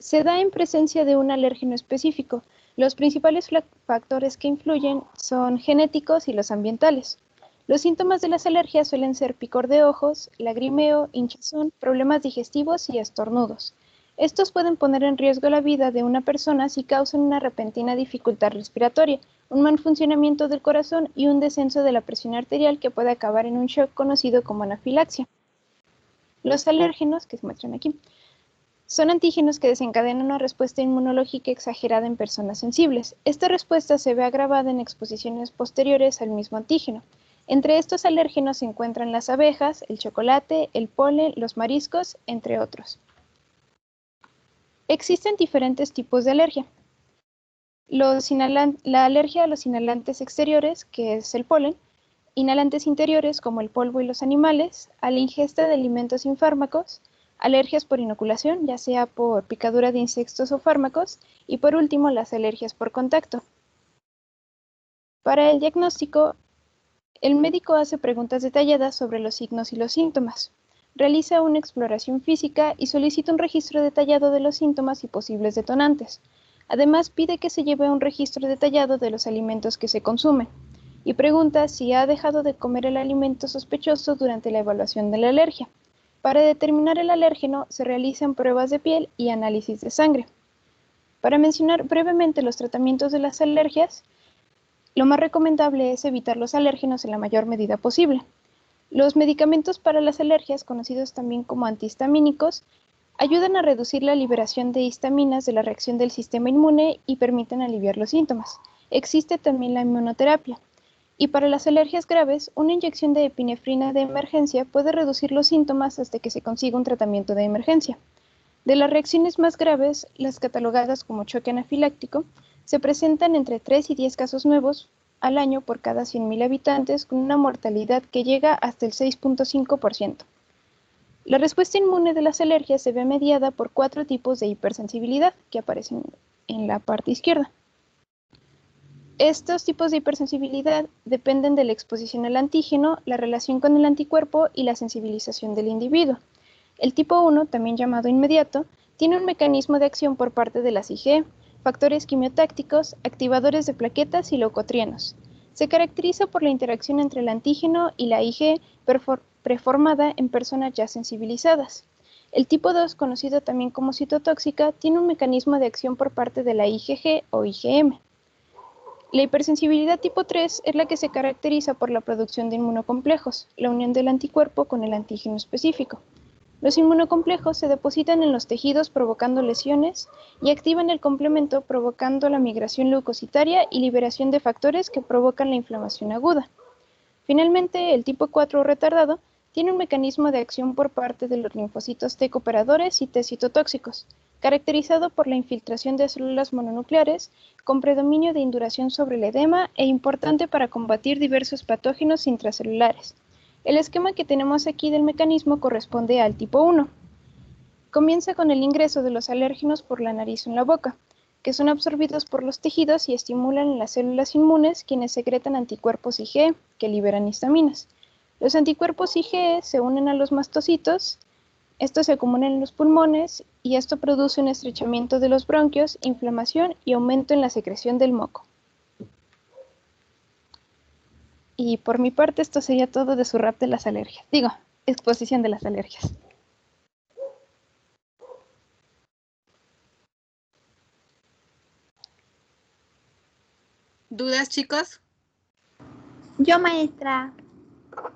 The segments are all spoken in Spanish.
Se da en presencia de un alérgeno específico. Los principales factores que influyen son genéticos y los ambientales. Los síntomas de las alergias suelen ser picor de ojos, lagrimeo, hinchazón, problemas digestivos y estornudos. Estos pueden poner en riesgo la vida de una persona si causan una repentina dificultad respiratoria, un mal funcionamiento del corazón y un descenso de la presión arterial que puede acabar en un shock conocido como anafilaxia. Los alérgenos, que se muestran aquí, son antígenos que desencadenan una respuesta inmunológica exagerada en personas sensibles. Esta respuesta se ve agravada en exposiciones posteriores al mismo antígeno. Entre estos alérgenos se encuentran las abejas, el chocolate, el polen, los mariscos, entre otros. Existen diferentes tipos de alergia. La alergia a los inhalantes exteriores, que es el polen, inhalantes interiores como el polvo y los animales, a la ingesta de alimentos sin fármacos, alergias por inoculación, ya sea por picadura de insectos o fármacos, y por último las alergias por contacto. Para el diagnóstico, el médico hace preguntas detalladas sobre los signos y los síntomas, realiza una exploración física y solicita un registro detallado de los síntomas y posibles detonantes. Además, pide que se lleve un registro detallado de los alimentos que se consumen y pregunta si ha dejado de comer el alimento sospechoso durante la evaluación de la alergia. Para determinar el alérgeno se realizan pruebas de piel y análisis de sangre. Para mencionar brevemente los tratamientos de las alergias, lo más recomendable es evitar los alérgenos en la mayor medida posible. Los medicamentos para las alergias, conocidos también como antihistamínicos, ayudan a reducir la liberación de histaminas de la reacción del sistema inmune y permiten aliviar los síntomas. Existe también la inmunoterapia. Y para las alergias graves, una inyección de epinefrina de emergencia puede reducir los síntomas hasta que se consiga un tratamiento de emergencia. De las reacciones más graves, las catalogadas como choque anafiláctico, se presentan entre 3 y 10 casos nuevos al año por cada 100.000 habitantes, con una mortalidad que llega hasta el 6.5%. La respuesta inmune de las alergias se ve mediada por 4 tipos de hipersensibilidad que aparecen en la parte izquierda. Estos tipos de hipersensibilidad dependen de la exposición al antígeno, la relación con el anticuerpo y la sensibilización del individuo. El tipo 1, también llamado inmediato, tiene un mecanismo de acción por parte de las IgE, factores quimiotácticos, activadores de plaquetas y leucotrienos. Se caracteriza por la interacción entre el antígeno y la IgE preformada en personas ya sensibilizadas. El tipo 2, conocido también como citotóxica, tiene un mecanismo de acción por parte de la IgG o IgM. La hipersensibilidad tipo 3 es la que se caracteriza por la producción de inmunocomplejos, la unión del anticuerpo con el antígeno específico. Los inmunocomplejos se depositan en los tejidos provocando lesiones y activan el complemento provocando la migración leucocitaria y liberación de factores que provocan la inflamación aguda. Finalmente, el tipo 4 retardado tiene un mecanismo de acción por parte de los linfocitos T cooperadores y T citotóxicos, caracterizado por la infiltración de células mononucleares con predominio de induración sobre el edema e importante para combatir diversos patógenos intracelulares. El esquema que tenemos aquí del mecanismo corresponde al tipo 1. Comienza con el ingreso de los alérgenos por la nariz o en la boca, que son absorbidos por los tejidos y estimulan en las células inmunes, quienes secretan anticuerpos IgE, que liberan histaminas. Los anticuerpos IgE se unen a los mastocitos, estos se acumulan en los pulmones y esto produce un estrechamiento de los bronquios, inflamación y aumento en la secreción del moco. Y por mi parte esto sería todo de su rap de las alergias. Digo, exposición de las alergias. ¿Dudas, chicos? Yo, maestra.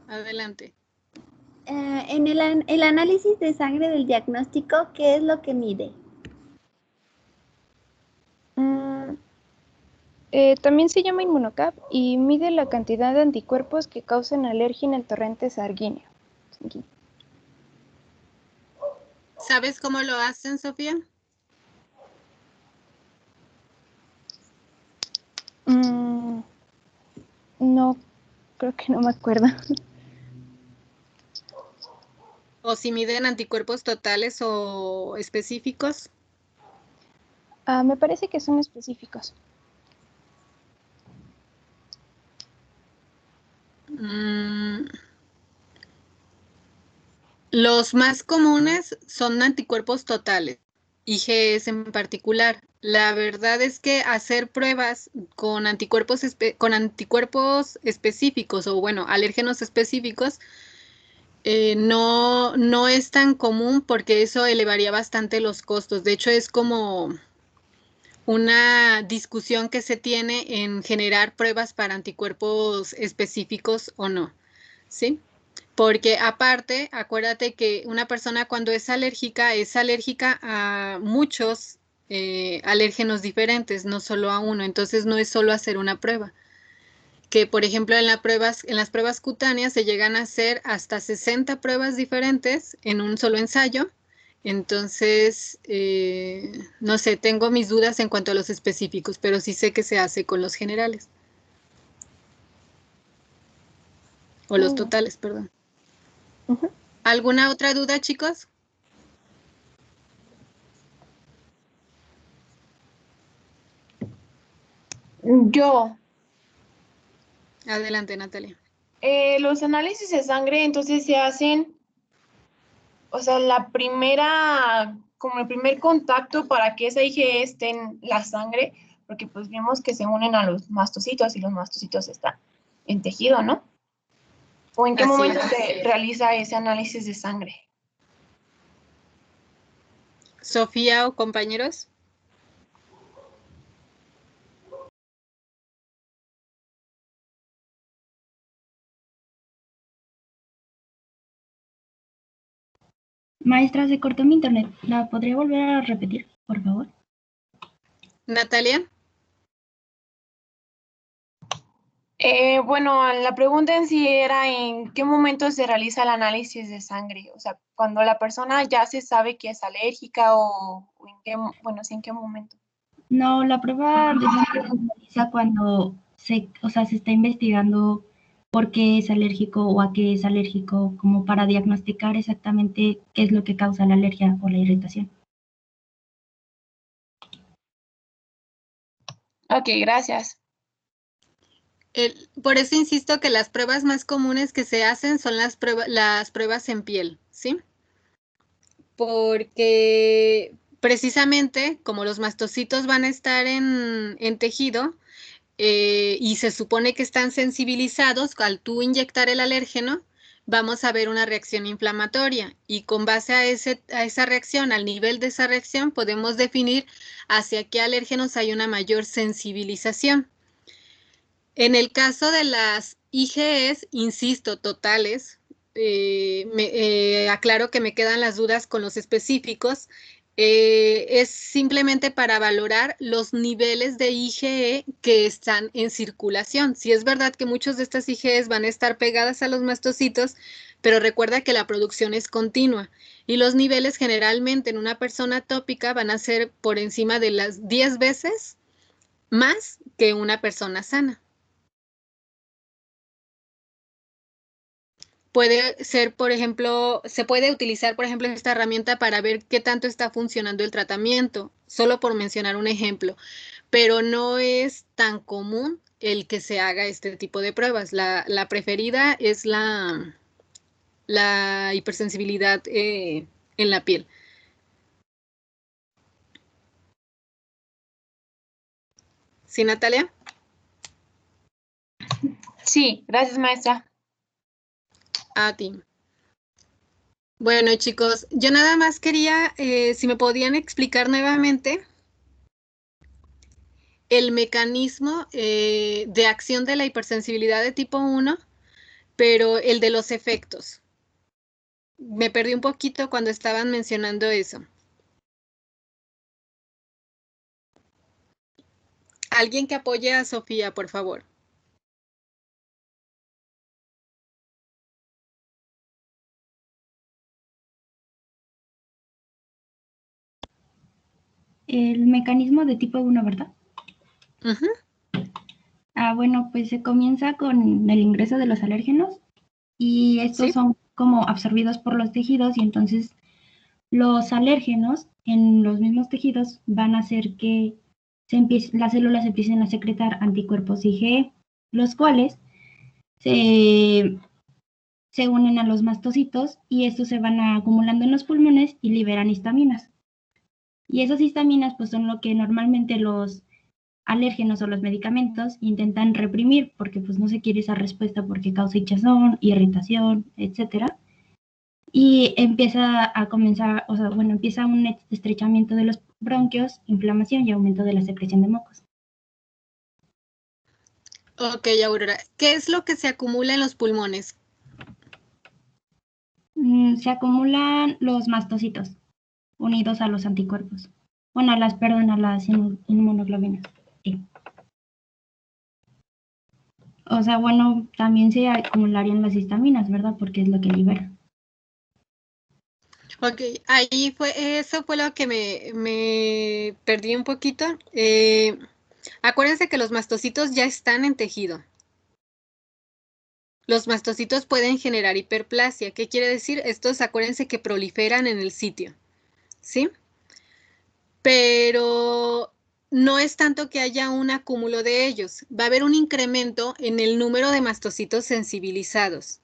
Adelante. En el análisis de sangre del diagnóstico, ¿qué es lo que mide? También se llama inmunocap y mide la cantidad de anticuerpos que causan alergia en el torrente sanguíneo. ¿Sabes cómo lo hacen, Sofía? No, creo que no me acuerdo. ¿O si miden anticuerpos totales o específicos? Me parece que son específicos. Los más comunes son anticuerpos totales IgEs en particular. La verdad es que hacer pruebas con anticuerpos específicos o, bueno, alérgenos específicos no es tan común porque eso elevaría bastante los costos. De hecho, es como una discusión que se tiene en generar pruebas para anticuerpos específicos o no, ¿sí? Porque aparte, acuérdate que una persona cuando es alérgica a muchos alérgenos diferentes, no solo a uno. Entonces no es solo hacer una prueba. Que por ejemplo en las pruebas cutáneas se llegan a hacer hasta 60 pruebas diferentes en un solo ensayo. Entonces, no sé, tengo mis dudas en cuanto a los específicos, pero sí sé que se hace con los generales. O los totales, perdón. ¿Alguna otra duda, chicos? Yo, Adelante, Natalia. los análisis de sangre entonces se hacen, o sea, como el primer contacto para que esa IgE esté en la sangre, porque pues vimos que se unen a los mastocitos y los mastocitos están en tejido, ¿no? ¿O en qué Así momento es. se realiza ese análisis de sangre? Sofía o compañeros. Maestra, se cortó mi internet. ¿La podría volver a repetir, por favor? Natalia. Bueno, la pregunta en sí era en qué momento se realiza el análisis de sangre, o sea, cuando la persona ya se sabe que es alérgica o en qué, bueno, sí, en qué momento. No, la prueba de sangre se realiza cuando se está investigando por qué es alérgico o a qué es alérgico, como para diagnosticar exactamente qué es lo que causa la alergia o la irritación. Ok, gracias. Por eso insisto que las pruebas más comunes que se hacen son las pruebas en piel, ¿sí? Porque precisamente como los mastocitos van a estar en tejido y se supone que están sensibilizados, al tú inyectar el alérgeno, vamos a ver una reacción inflamatoria y con base a esa reacción, al nivel de esa reacción, podemos definir hacia qué alérgenos hay una mayor sensibilización. En el caso de las IgEs, insisto, totales, aclaro que me quedan las dudas con los específicos, es simplemente para valorar los niveles de IgE que están en circulación. Si es verdad que muchos de estas IgEs van a estar pegadas a los mastocitos, pero recuerda que la producción es continua y los niveles generalmente en una persona atópica van a ser por encima de las 10 veces más que una persona sana. Puede ser, por ejemplo, se puede utilizar, por ejemplo, esta herramienta para ver qué tanto está funcionando el tratamiento, solo por mencionar un ejemplo, pero no es tan común el que se haga este tipo de pruebas. La preferida es la hipersensibilidad en la piel. ¿Sí, Natalia? Sí, gracias, maestra. A ti. Bueno, chicos, yo nada más quería, si me podían explicar nuevamente el mecanismo de acción de la hipersensibilidad de tipo 1, pero el de los efectos. Me perdí un poquito cuando estaban mencionando eso. Alguien que apoye a Sofía, por favor. El mecanismo de tipo 1, ¿verdad? Bueno, pues se comienza con el ingreso de los alérgenos y estos son como absorbidos por los tejidos y entonces los alérgenos en los mismos tejidos van a hacer que las células empiecen a secretar anticuerpos IgE, los cuales se unen a los mastocitos y estos se van acumulando en los pulmones y liberan histaminas. Y esas histaminas pues son lo que normalmente los alérgenos o los medicamentos intentan reprimir porque pues no se quiere esa respuesta porque causa hinchazón, irritación, etcétera. Y empieza a comenzar, o sea, bueno, empieza un estrechamiento de los bronquios, inflamación y aumento de la secreción de mocos. Ok, Aurora. ¿Qué es lo que se acumula en los pulmones? Se acumulan los mastocitos unidos a los anticuerpos. Bueno, a las inmunoglobinas. Sí. O sea, bueno, también se acumularían las histaminas, ¿verdad? Porque es lo que libera. Ok, eso fue lo que me perdí un poquito. Acuérdense que los mastocitos ya están en tejido. Los mastocitos pueden generar hiperplasia. ¿Qué quiere decir? Estos, acuérdense que proliferan en el sitio, ¿sí? Pero no es tanto que haya un acúmulo de ellos. Va a haber un incremento en el número de mastocitos sensibilizados.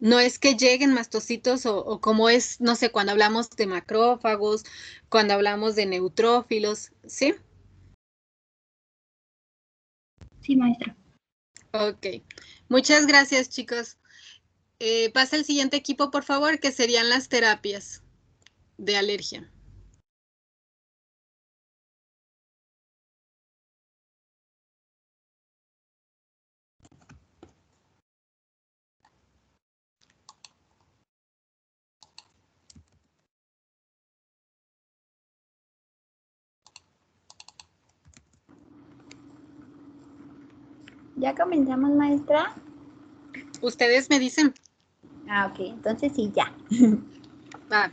No es que lleguen mastocitos o como es, no sé, cuando hablamos de macrófagos, cuando hablamos de neutrófilos, ¿sí? Sí, maestra. Ok. Muchas gracias, chicos. Pasa el siguiente equipo, por favor, que serían las terapias de alergia. ¿Ya comenzamos, maestra? ¿Ustedes me dicen? Ah, ok, entonces sí, ya. Va.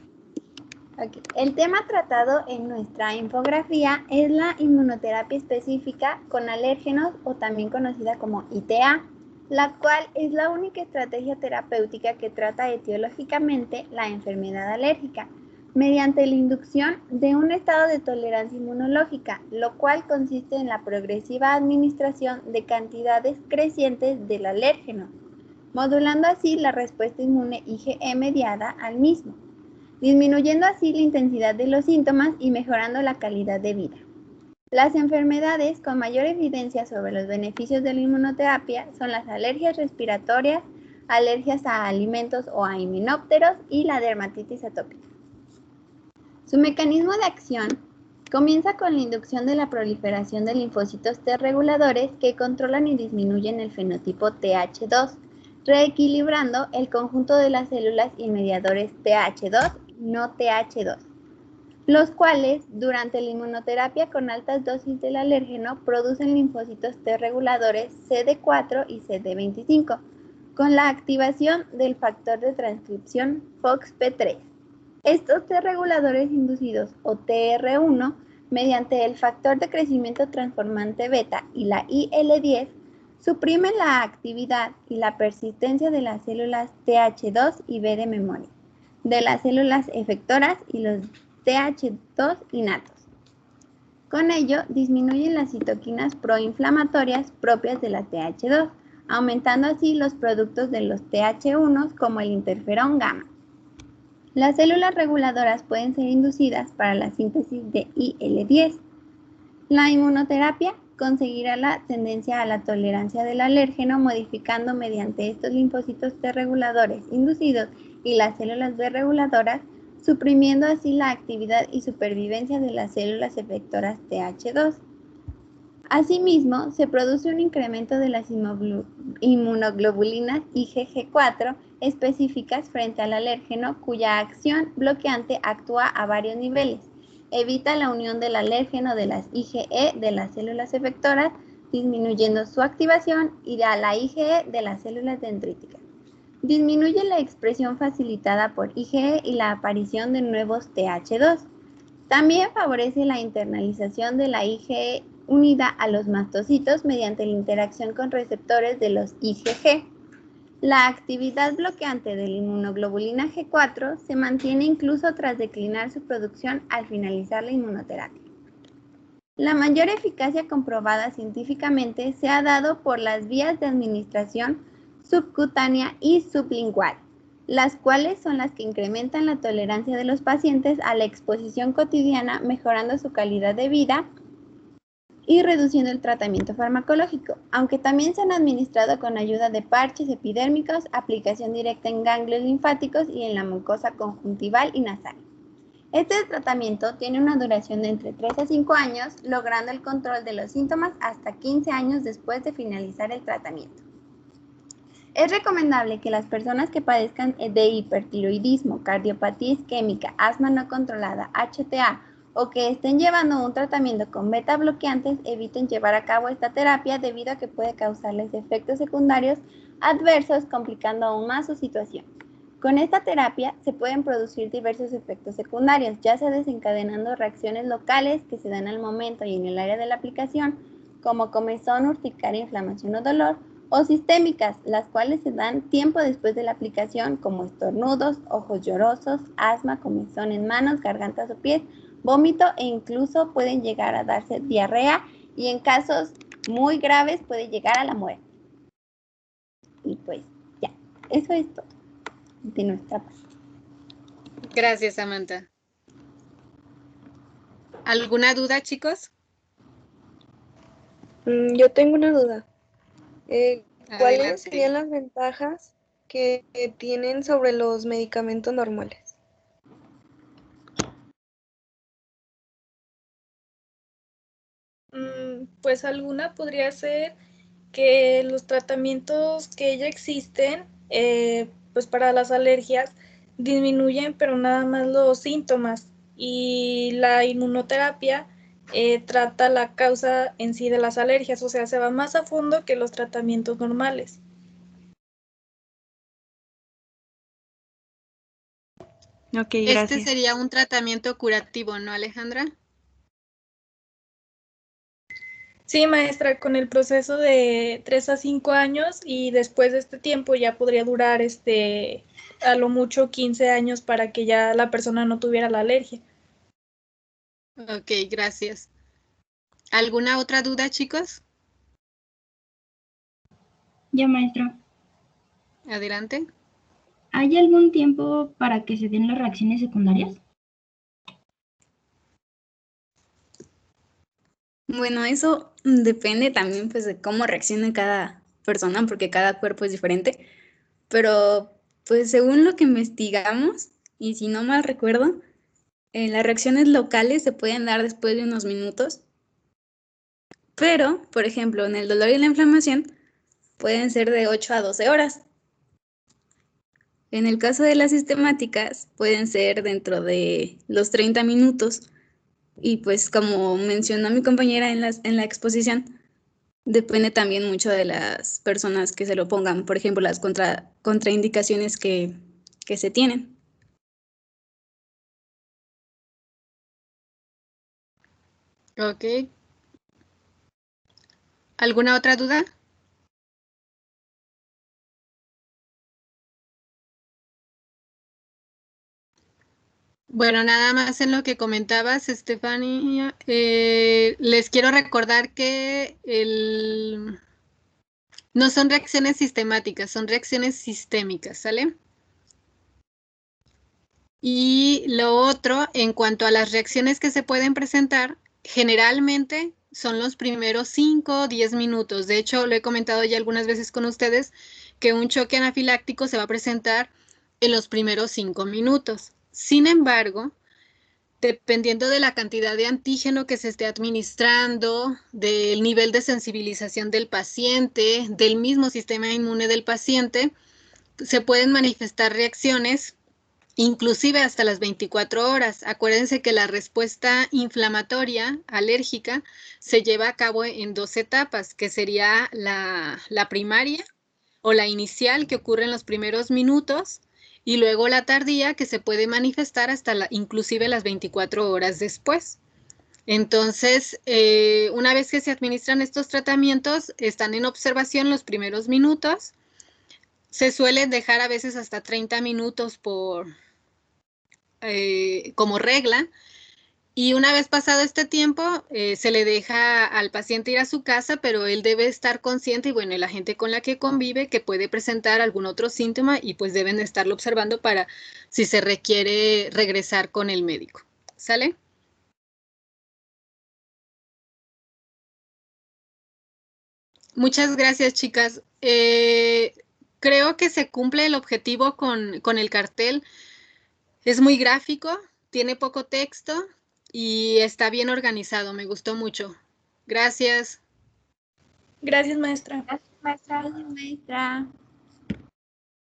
Okay. El tema tratado en nuestra infografía es la inmunoterapia específica con alérgenos o también conocida como ITA, la cual es la única estrategia terapéutica que trata etiológicamente la enfermedad alérgica mediante la inducción de un estado de tolerancia inmunológica, lo cual consiste en la progresiva administración de cantidades crecientes del alérgeno, modulando así la respuesta inmune IgE mediada al mismo, disminuyendo así la intensidad de los síntomas y mejorando la calidad de vida. Las enfermedades con mayor evidencia sobre los beneficios de la inmunoterapia son las alergias respiratorias, alergias a alimentos o a himenópteros y la dermatitis atópica. Su mecanismo de acción comienza con la inducción de la proliferación de linfocitos T reguladores que controlan y disminuyen el fenotipo Th2, reequilibrando el conjunto de las células y mediadores Th2 no Th2, los cuales durante la inmunoterapia con altas dosis del alérgeno producen linfocitos T reguladores CD4 y CD25 con la activación del factor de transcripción FOXP3. Estos T reguladores inducidos o TR1 mediante el factor de crecimiento transformante beta y la IL-10 suprimen la actividad y la persistencia de las células Th2 y B de memoria, de las células efectoras y los Th2 innatos. Con ello, disminuyen las citoquinas proinflamatorias propias de la Th2, aumentando así los productos de los Th1 como el interferón gamma. Las células reguladoras pueden ser inducidas para la síntesis de IL-10. La inmunoterapia conseguirá la tendencia a la tolerancia del alérgeno modificando mediante estos linfocitos T reguladores inducidos y las células B reguladoras, suprimiendo así la actividad y supervivencia de las células efectoras Th2. Asimismo, se produce un incremento de las inmunoglobulinas IgG4 específicas frente al alérgeno cuya acción bloqueante actúa a varios niveles. Evita la unión del alérgeno de las IgE de las células efectoras, disminuyendo su activación, y a la IgE de las células dendríticas. Disminuye la expresión facilitada por IgE y la aparición de nuevos Th2. También favorece la internalización de la IgE unida a los mastocitos mediante la interacción con receptores de los IgG. La actividad bloqueante de la inmunoglobulina G4 se mantiene incluso tras declinar su producción al finalizar la inmunoterapia. La mayor eficacia comprobada científicamente se ha dado por las vías de administración subcutánea y sublingual, las cuales son las que incrementan la tolerancia de los pacientes a la exposición cotidiana, mejorando su calidad de vida y reduciendo el tratamiento farmacológico, aunque también se han administrado con ayuda de parches epidérmicos, aplicación directa en ganglios linfáticos y en la mucosa conjuntival y nasal. Este tratamiento tiene una duración de entre 3 a 5 años, logrando el control de los síntomas hasta 15 años después de finalizar el tratamiento. Es recomendable que las personas que padezcan de hipertiroidismo, cardiopatía isquémica, asma no controlada, HTA o que estén llevando un tratamiento con beta bloqueantes eviten llevar a cabo esta terapia debido a que puede causarles efectos secundarios adversos, complicando aún más su situación. Con esta terapia se pueden producir diversos efectos secundarios, ya sea desencadenando reacciones locales que se dan al momento y en el área de la aplicación, como comezón, urticaria, inflamación o dolor, o sistémicas, las cuales se dan tiempo después de la aplicación, como estornudos, ojos llorosos, asma, comezón en manos, gargantas o pies, vómito e incluso pueden llegar a darse diarrea y en casos muy graves puede llegar a la muerte. Y pues ya, eso es todo de nuestra parte. Gracias, Samantha. ¿Alguna duda, chicos? Yo tengo una duda. ¿Cuáles Adelante. serían las ventajas que tienen sobre los medicamentos normales? Pues alguna podría ser que los tratamientos que ya existen, pues para las alergias, disminuyen pero nada más los síntomas, y la inmunoterapia trata la causa en sí de las alergias, o sea, se va más a fondo que los tratamientos normales. Ok, gracias. Este sería un tratamiento curativo, ¿no, Alejandra? Sí, maestra, con el proceso de 3 a 5 años, y después de este tiempo ya podría durar a lo mucho 15 años para que ya la persona no tuviera la alergia. Ok, gracias. ¿Alguna otra duda, chicos? Ya, maestra. Adelante. ¿Hay algún tiempo para que se den las reacciones secundarias? Bueno, eso depende también pues de cómo reaccione cada persona, porque cada cuerpo es diferente, pero pues según lo que investigamos, y si no mal recuerdo, las reacciones locales se pueden dar después de unos minutos, pero, por ejemplo, en el dolor y la inflamación pueden ser de 8 a 12 horas. En el caso de las sistemáticas, pueden ser dentro de los 30 minutos, y pues como mencionó mi compañera en la exposición, depende también mucho de las personas que se lo pongan, por ejemplo, las contraindicaciones que se tienen. Ok. ¿Alguna otra duda? Bueno, nada más en lo que comentabas, Estefanía, les quiero recordar que no son reacciones sistemáticas, son reacciones sistémicas, ¿sale? Y lo otro, en cuanto a las reacciones que se pueden presentar, generalmente son los primeros 5 o 10 minutos. De hecho, lo he comentado ya algunas veces con ustedes, que un choque anafiláctico se va a presentar en los primeros 5 minutos. Sin embargo, dependiendo de la cantidad de antígeno que se esté administrando, del nivel de sensibilización del paciente, del mismo sistema inmune del paciente, se pueden manifestar reacciones inclusive hasta las 24 horas. Acuérdense que la respuesta inflamatoria alérgica se lleva a cabo en 2 etapas, que sería la primaria o la inicial, que ocurre en los primeros minutos, y luego la tardía, que se puede manifestar hasta inclusive las 24 horas después. Entonces, una vez que se administran estos tratamientos, están en observación los primeros minutos. Se suelen dejar a veces hasta 30 minutos como regla, Y una vez pasado este tiempo, se le deja al paciente ir a su casa, pero él debe estar consciente y bueno, y la gente con la que convive que puede presentar algún otro síntoma y pues deben estarlo observando para si se requiere regresar con el médico. ¿Sale? Muchas gracias, chicas. Creo que se cumple el objetivo con el cartel. Es muy gráfico, tiene poco texto y está bien organizado. Me gustó mucho. Gracias. Gracias, maestra. Gracias, maestra. Gracias, maestra.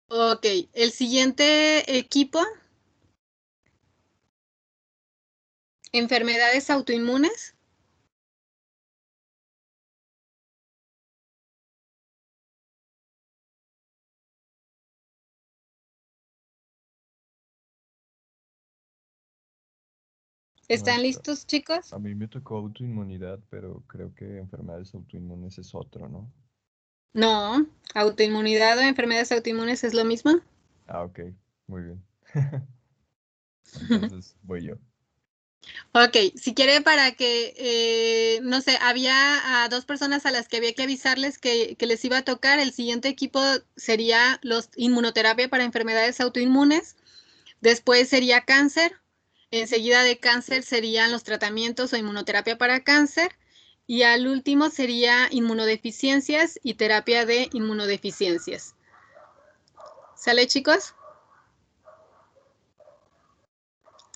Ok, el siguiente equipo. Enfermedades autoinmunes. ¿Están listos, chicos? A mí me tocó autoinmunidad, pero creo que enfermedades autoinmunes es otro, ¿no? No, autoinmunidad o enfermedades autoinmunes es lo mismo. Ah, ok, muy bien. Entonces voy yo. Ok, si quiere para que, no sé, había a 2 personas a las que había que avisarles que les iba a tocar. El siguiente equipo sería los inmunoterapia para enfermedades autoinmunes. Después sería cáncer. Enseguida de cáncer serían los tratamientos o inmunoterapia para cáncer. Y al último sería inmunodeficiencias y terapia de inmunodeficiencias. ¿Sale, chicos?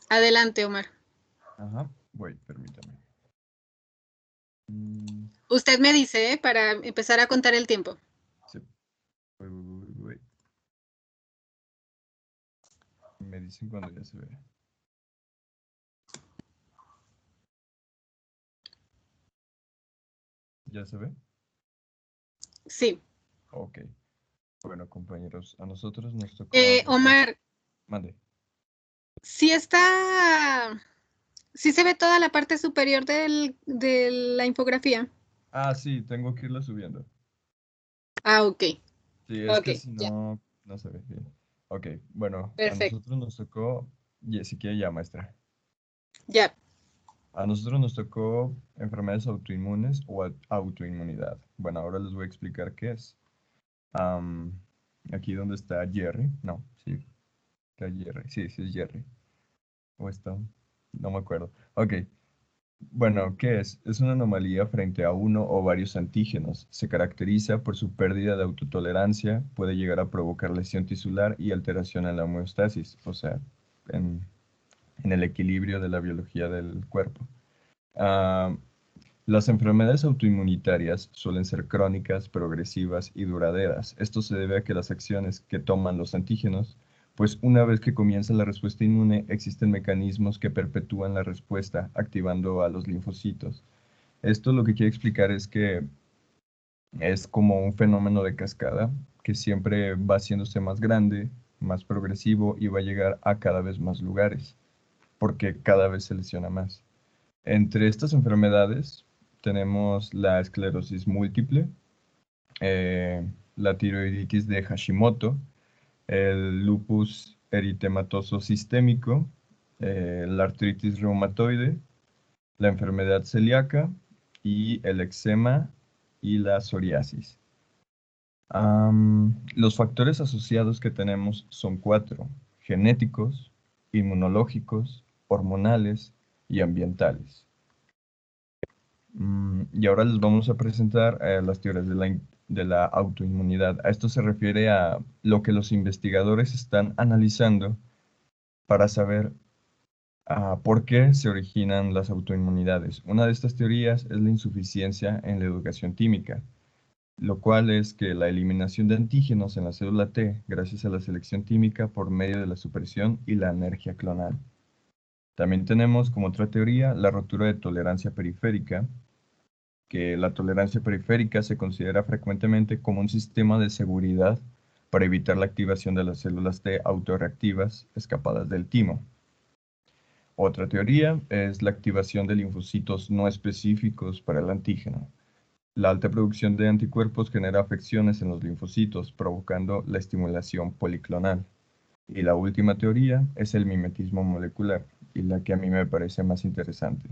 Adelante, Omar. Ajá, voy, permítame. Usted me dice, para empezar a contar el tiempo. Sí. Voy. Me dicen cuando ya se ve. ¿Ya se ve? Sí. Ok. Bueno, compañeros, a nosotros nos tocó... Omar. Mande. Sí está... Sí se ve toda la parte superior de la infografía. Ah, sí, tengo que irla subiendo. Ah, ok. Sí, es que Ok, si ya. no, no se ve bien. Ok, bueno, a Perfecto. nosotros nos tocó... Si quiere ya, maestra. Ya. A nosotros nos tocó enfermedades autoinmunes o autoinmunidad. Bueno, ahora les voy a explicar qué es. Aquí donde está Jerry. No, sí, está Jerry. Sí, sí es Jerry. ¿O está? No me acuerdo. Ok. Bueno, ¿qué es? Es una anomalía frente a uno o varios antígenos. Se caracteriza por su pérdida de autotolerancia, puede llegar a provocar lesión tisular y alteración en la homeostasis, o sea, en el equilibrio de la biología del cuerpo. Ah, las enfermedades autoinmunitarias suelen ser crónicas, progresivas y duraderas. Esto se debe a que las acciones que toman los antígenos, pues una vez que comienza la respuesta inmune, existen mecanismos que perpetúan la respuesta, activando a los linfocitos. Esto lo que quiere explicar es que es como un fenómeno de cascada que siempre va haciéndose más grande, más progresivo y va a llegar a cada vez más lugares, porque cada vez se lesiona más. Entre estas enfermedades tenemos la esclerosis múltiple, la tiroiditis de Hashimoto, el lupus eritematoso sistémico, la artritis reumatoide, la enfermedad celíaca y el eczema y la psoriasis. Los factores asociados que tenemos son 4: genéticos, inmunológicos, hormonales y ambientales. Y ahora les vamos a presentar las teorías de la autoinmunidad. A esto se refiere a lo que los investigadores están analizando para saber por qué se originan las autoinmunidades. Una de estas teorías es la insuficiencia en la educación química, lo cual es que la eliminación de antígenos en la célula T gracias a la selección química por medio de la supresión y la energía clonal. También tenemos como otra teoría la rotura de tolerancia periférica, que la tolerancia periférica se considera frecuentemente como un sistema de seguridad para evitar la activación de las células T autorreactivas escapadas del timo. Otra teoría es la activación de linfocitos no específicos para el antígeno. La alta producción de anticuerpos genera afecciones en los linfocitos, provocando la estimulación policlonal. Y la última teoría es el mimetismo molecular, y la que a mí me parece más interesante.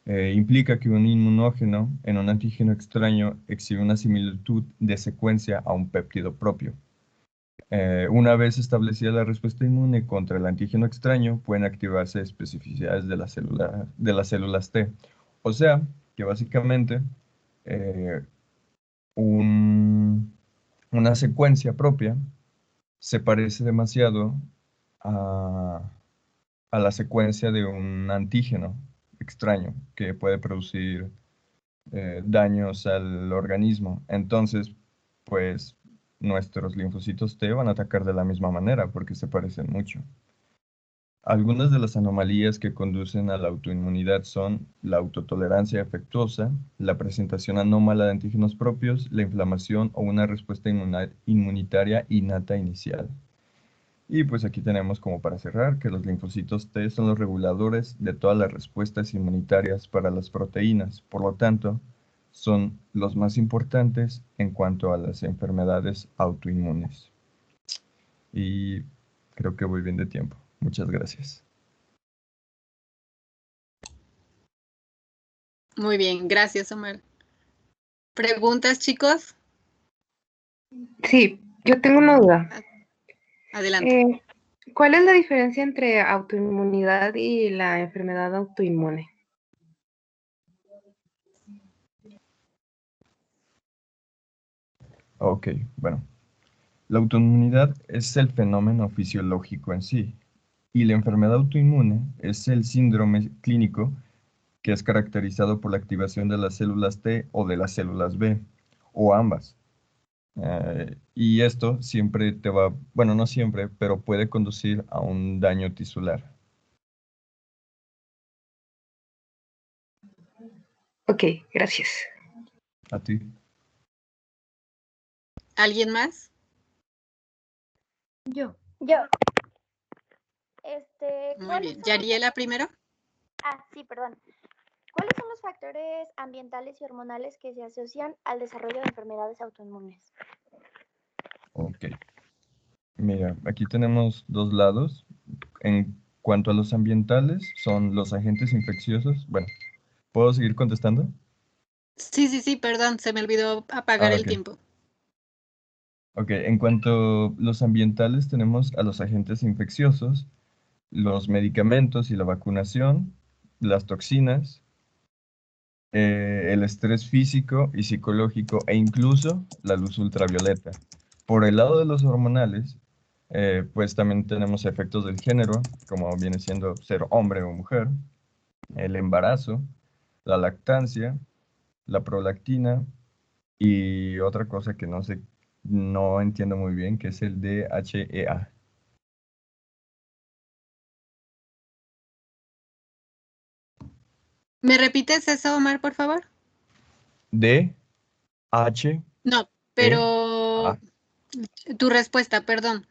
Implica que un inmunógeno en un antígeno extraño exhibe una similitud de secuencia a un péptido propio. Una vez establecida la respuesta inmune contra el antígeno extraño, pueden activarse especificidades de las células T. O sea, que básicamente eh, una secuencia propia se parece demasiado a, a la secuencia de un antígeno extraño que puede producir daños al organismo. Entonces, pues nuestros linfocitos T van a atacar de la misma manera porque se parecen mucho. Algunas de las anomalías que conducen a la autoinmunidad son la autotolerancia afectuosa, la presentación anómala de antígenos propios, la inflamación o una respuesta inmunitaria innata inicial. Y pues aquí tenemos como para cerrar que los linfocitos T son los reguladores de todas las respuestas inmunitarias para las proteínas. Por lo tanto, son los más importantes en cuanto a las enfermedades autoinmunes. Y creo que voy bien de tiempo. Muchas gracias. Muy bien, gracias, Omar. ¿Preguntas, chicos? Sí, yo tengo una duda. Adelante. ¿Cuál es la diferencia entre autoinmunidad y la enfermedad autoinmune? Ok, bueno. La autoinmunidad es el fenómeno fisiológico en sí, y la enfermedad autoinmune es el síndrome clínico que es caracterizado por la activación de las células T o de las células B, o ambas. Y esto siempre te va, bueno, no siempre, pero puede conducir a un daño tisular. Ok, gracias. A ti. ¿Alguien más? Yo. Muy bien. ¿Yariela primero? Sí, perdón. ¿Cuáles son los factores ambientales y hormonales que se asocian al desarrollo de enfermedades autoinmunes? Ok. Mira, aquí tenemos dos lados. En cuanto a los ambientales, son los agentes infecciosos. Bueno, ¿puedo seguir contestando? Sí, perdón, se me olvidó apagar el Ok. tiempo. Ok, en cuanto a los ambientales, tenemos a los agentes infecciosos, los medicamentos y la vacunación, las toxinas, el estrés físico y psicológico e incluso la luz ultravioleta. Por el lado de los hormonales, pues también tenemos efectos del género, como viene siendo ser hombre o mujer, el embarazo, la lactancia, la prolactina y otra cosa que no entiendo muy bien, que es el DHEA. ¿Me repites eso, Omar, por favor? DHEA. No, pero tu respuesta, perdón.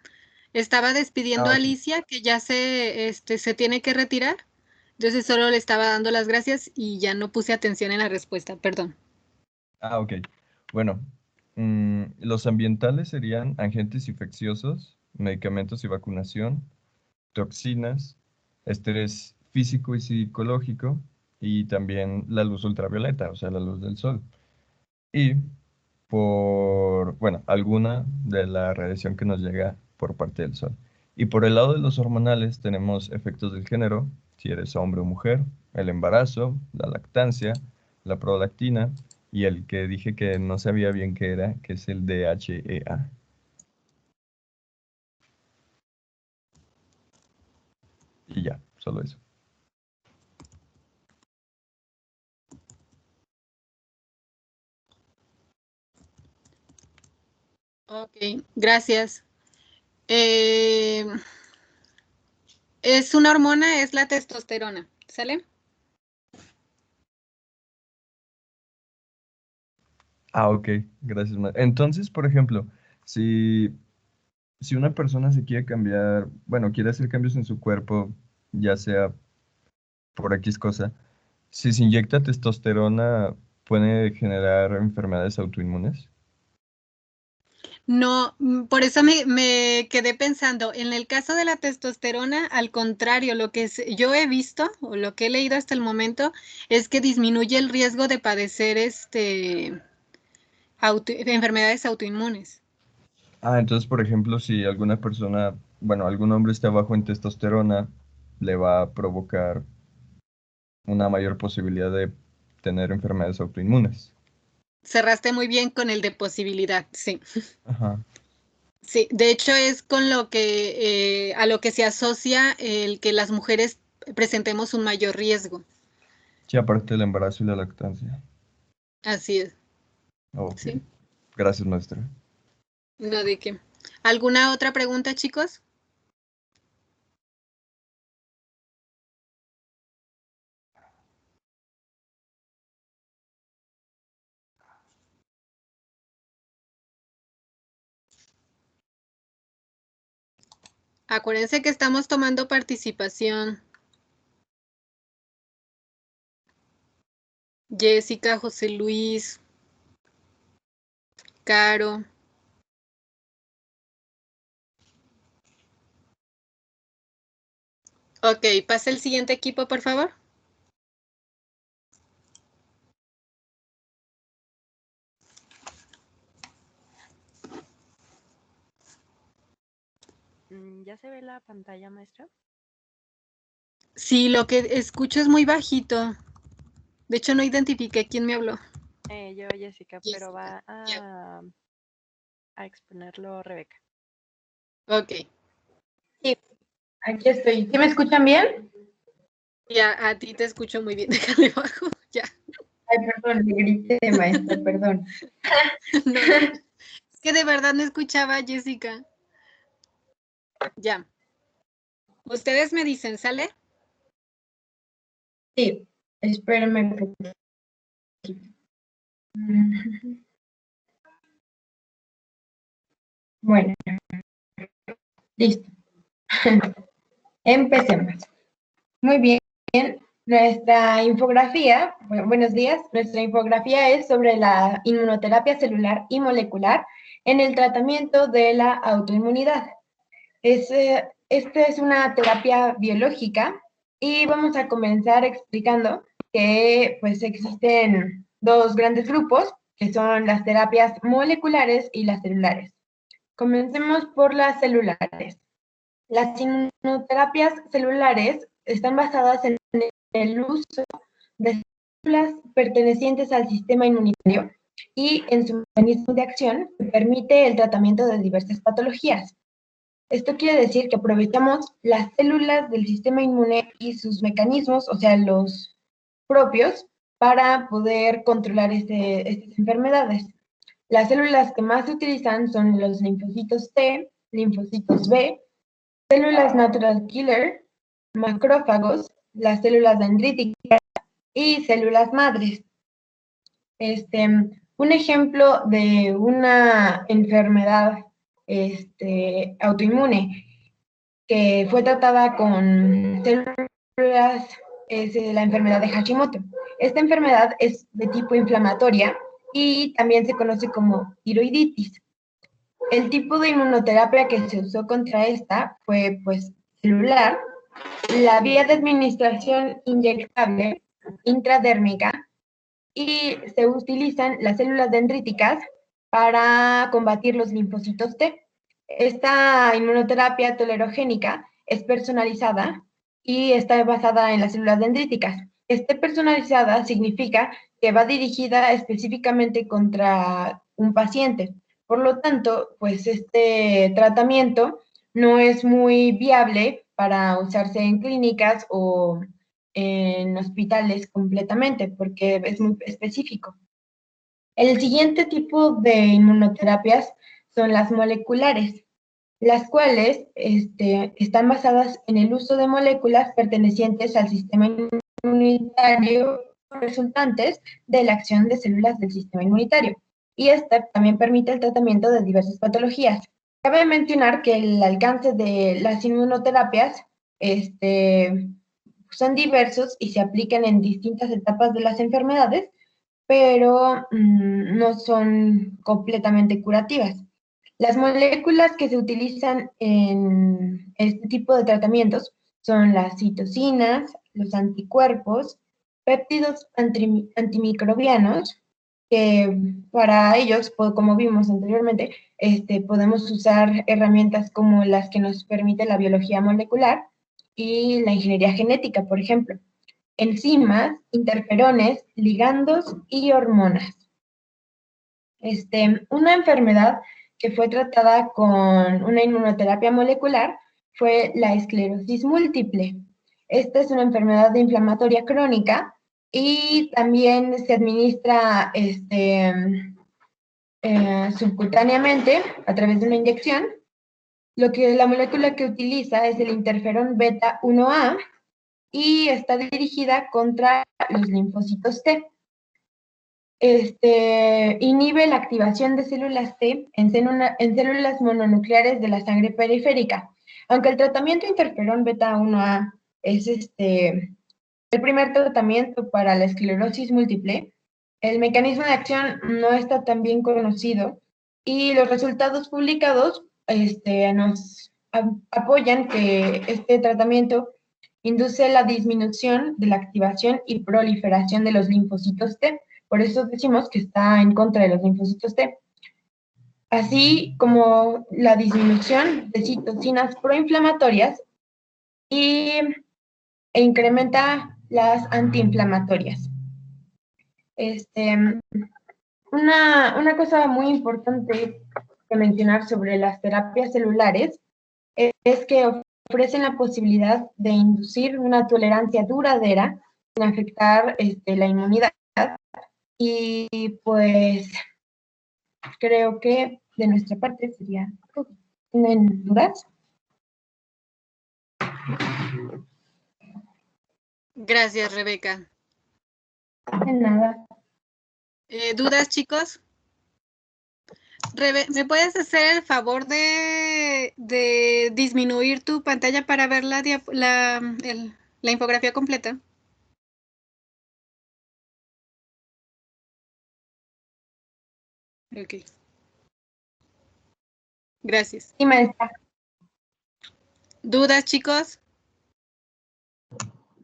Estaba despidiendo a Ok. Alicia, que ya se tiene que retirar. Entonces solo le estaba dando las gracias y ya no puse atención en la respuesta, perdón. Ok. Bueno, los ambientales serían agentes infecciosos, medicamentos y vacunación, toxinas, estrés físico y psicológico y también la luz ultravioleta, o sea, la luz del sol. Y alguna de la radiación que nos llega por parte del sol. Y por el lado de los hormonales tenemos efectos del género, si eres hombre o mujer, el embarazo, la lactancia, la prolactina y el que dije que no sabía bien qué era, que es el DHEA. Y ya, solo eso. Ok, gracias. Es una hormona, es la testosterona, ¿sale? Ok, gracias. Entonces, por ejemplo, si una persona se quiere cambiar, bueno, quiere hacer cambios en su cuerpo, ya sea por X cosa, si se inyecta testosterona, ¿puede generar enfermedades autoinmunes? No, por eso me quedé pensando, en el caso de la testosterona, al contrario, lo que yo he visto o lo que he leído hasta el momento es que disminuye el riesgo de padecer enfermedades autoinmunes. Entonces, por ejemplo, si alguna persona, bueno, algún hombre está bajo en testosterona, le va a provocar una mayor posibilidad de tener enfermedades autoinmunes. Cerraste muy bien con el de posibilidad, sí. Ajá. Sí, de hecho es con lo que a lo que se asocia el que las mujeres presentemos un mayor riesgo. Sí, aparte del embarazo y la lactancia. Así es. Ok. Sí. Gracias, maestra. No de qué. ¿Alguna otra pregunta, chicos? Acuérdense que estamos tomando participación. Jessica, José Luis, Caro. Ok, pasa el siguiente equipo, por favor. ¿Ya se ve la pantalla, maestra? Sí, lo que escucho es muy bajito. De hecho, no identifiqué quién me habló. Yo, Jessica, pero va a exponerlo Rebeca. Ok. Sí, aquí estoy. ¿Sí me escuchan bien? Ya, a ti te escucho muy bien. Déjale bajo, ya. Ay, perdón, le grité, maestra, perdón. No, es que de verdad no escuchaba a Jessica. Ya. Ustedes me dicen, ¿sale? Sí, espérenme un poquito. Bueno, listo. Empecemos. Muy bien. Nuestra infografía, buenos días, nuestra infografía es sobre la inmunoterapia celular y molecular en el tratamiento de la autoinmunidad. Esta es una terapia biológica y vamos a comenzar explicando que pues existen dos grandes grupos, que son las terapias moleculares y las celulares. Comencemos por las celulares. Las inmunoterapias celulares están basadas en el uso de células pertenecientes al sistema inmunitario y en su mecanismo de acción que permite el tratamiento de diversas patologías. Esto quiere decir que aprovechamos las células del sistema inmune y sus mecanismos, o sea, los propios, para poder controlar estas enfermedades. Las células que más se utilizan son los linfocitos T, linfocitos B, células natural killer, macrófagos, las células dendríticas y células madres. Un ejemplo de una enfermedad autoinmune que fue tratada con células es la enfermedad de Hashimoto. Esta enfermedad es de tipo inflamatoria y también se conoce como tiroiditis. El tipo de inmunoterapia que se usó contra esta fue pues celular, la vía de administración inyectable intradérmica y se utilizan las células dendríticas para combatir los linfocitos T. Esta inmunoterapia tolerogénica es personalizada y está basada en las células dendríticas. Esté personalizada significa que va dirigida específicamente contra un paciente. Por lo tanto, pues este tratamiento no es muy viable para usarse en clínicas o en hospitales completamente, porque es muy específico. El siguiente tipo de inmunoterapias son las moleculares, las cuales están basadas en el uso de moléculas pertenecientes al sistema inmunitario resultantes de la acción de células del sistema inmunitario. Y esta también permite el tratamiento de diversas patologías. Cabe mencionar que el alcance de las inmunoterapias son diversos y se aplican en distintas etapas de las enfermedades, pero no son completamente curativas. Las moléculas que se utilizan en este tipo de tratamientos son las citocinas, los anticuerpos, péptidos antimicrobianos, que para ellos, como vimos anteriormente, podemos usar herramientas como las que nos permite la biología molecular y la ingeniería genética, por ejemplo. Enzimas, interferones, ligandos y hormonas. Una enfermedad que fue tratada con una inmunoterapia molecular fue la esclerosis múltiple. Esta es una enfermedad inflamatoria crónica y también se administra subcutáneamente a través de una inyección. La molécula que utiliza es el interferón beta 1A y está dirigida contra los linfocitos T. Inhibe la activación de células T en células mononucleares de la sangre periférica. Aunque el tratamiento interferón beta 1A es el primer tratamiento para la esclerosis múltiple, el mecanismo de acción no está tan bien conocido y los resultados publicados nos apoyan que este tratamiento induce la disminución de la activación y proliferación de los linfocitos T. Por eso decimos que está en contra de los linfocitos T. Así como la disminución de citocinas proinflamatorias e incrementa las antiinflamatorias. Una cosa muy importante que mencionar sobre las terapias celulares es que ofrecen la posibilidad de inducir una tolerancia duradera sin afectar la inmunidad. Y pues creo que de nuestra parte sería todo. ¿Tienen dudas? Gracias, Rebeca. De nada. ¿Dudas, chicos? ¿Me puedes hacer el favor de disminuir tu pantalla para ver la infografía completa? Ok. Gracias. Sí, maestra. ¿Dudas, chicos?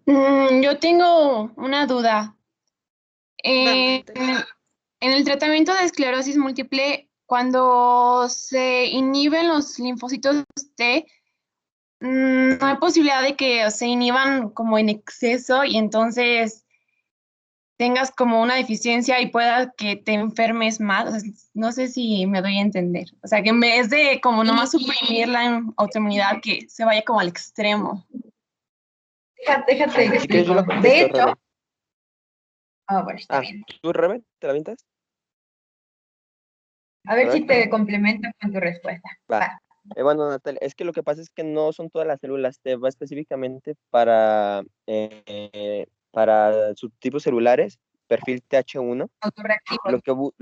Yo tengo una duda. En el tratamiento de esclerosis múltiple, cuando se inhiben los linfocitos T, no hay posibilidad de que se inhiban como en exceso y entonces tengas como una deficiencia y pueda que te enfermes más. O sea, no sé si me doy a entender. O sea, que en vez de como nomás suprimir la autoinmunidad, que se vaya como al extremo. Déjate Si quieres, yo explico. lo De contesto, hecho, Rebe. bueno, está bien. ¿Tú, Rebe, te la avientas? A ver si te complemento con tu respuesta. Va. Bueno, Natalia, es que lo que pasa es que no son todas las células T, va específicamente para subtipos celulares, perfil TH1. Autorreactivo.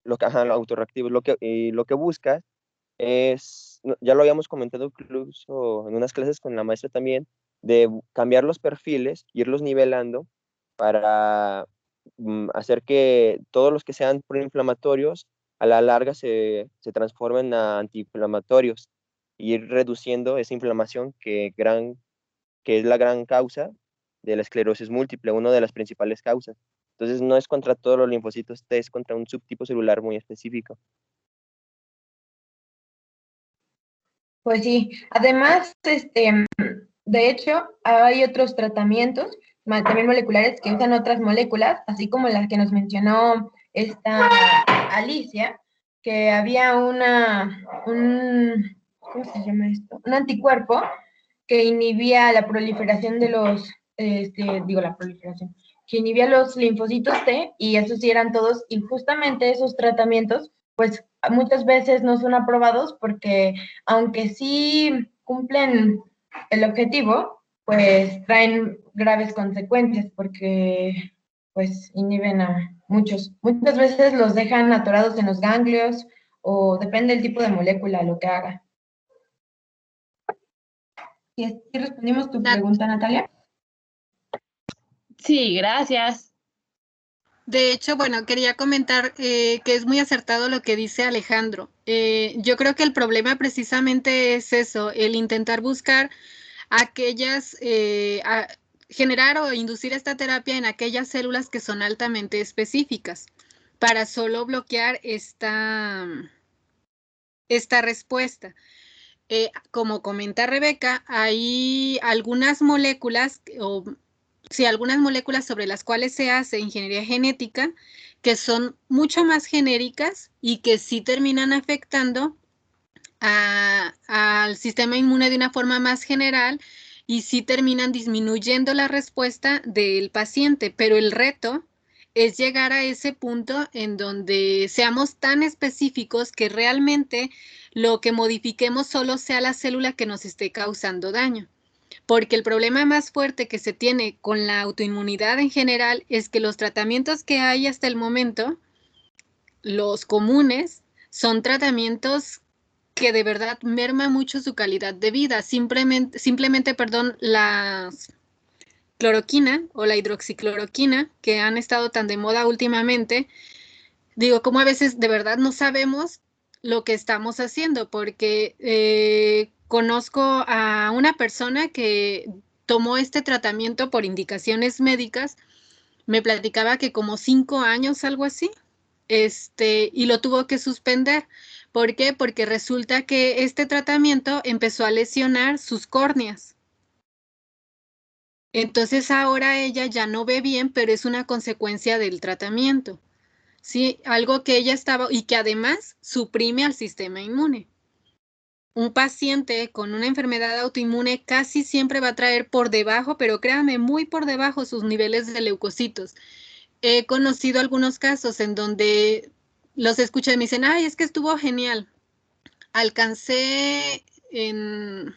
Lo autorreactivo. Lo que buscas es, ya lo habíamos comentado incluso en unas clases con la maestra también, de cambiar los perfiles, irlos nivelando para hacer que todos los que sean proinflamatorios a la larga se transformen a antiinflamatorios y ir reduciendo esa inflamación que es la gran causa de la esclerosis múltiple, una de las principales causas. Entonces no es contra todos los linfocitos T, es contra un subtipo celular muy específico. Pues sí, además, de hecho, hay otros tratamientos, también moleculares, que usan otras moléculas, así como las que nos mencionó esta Alicia, que había ¿cómo se llama esto? Un anticuerpo que inhibía la proliferación de los, que inhibía los linfocitos T, y esos sí eran todos, y justamente esos tratamientos, pues muchas veces no son aprobados porque, aunque sí cumplen el objetivo, pues traen graves consecuencias porque pues inhiben a muchas veces los dejan atorados en los ganglios o depende del tipo de molécula lo que haga. ¿Sí respondimos tu pregunta, Natalia? Sí, gracias. De hecho, bueno, quería comentar que es muy acertado lo que dice Alejandro. Yo creo que el problema precisamente es eso, el intentar buscar aquellas, generar o inducir esta terapia en aquellas células que son altamente específicas para solo bloquear esta respuesta. Como comenta Rebeca, hay algunas moléculas algunas moléculas sobre las cuales se hace ingeniería genética que son mucho más genéricas y que sí terminan afectando al sistema inmune de una forma más general y sí terminan disminuyendo la respuesta del paciente, pero el reto es llegar a ese punto en donde seamos tan específicos que realmente lo que modifiquemos solo sea la célula que nos esté causando daño. Porque el problema más fuerte que se tiene con la autoinmunidad en general es que los tratamientos que hay hasta el momento, los comunes, son tratamientos que de verdad merma mucho su calidad de vida. Simplemente, la cloroquina o la hidroxicloroquina, que han estado tan de moda últimamente, digo, como a veces de verdad no sabemos lo que estamos haciendo, porque conozco a una persona que tomó este tratamiento por indicaciones médicas, me platicaba que como 5 años, algo así, y lo tuvo que suspender. ¿Por qué? Porque resulta que este tratamiento empezó a lesionar sus córneas. Entonces ahora ella ya no ve bien, pero es una consecuencia del tratamiento. Sí, algo que ella estaba y que además suprime al sistema inmune. Un paciente con una enfermedad autoinmune casi siempre va a traer por debajo, pero créanme, muy por debajo sus niveles de leucocitos. He conocido algunos casos en donde los escucho y me dicen, ay, es que estuvo genial. Alcancé en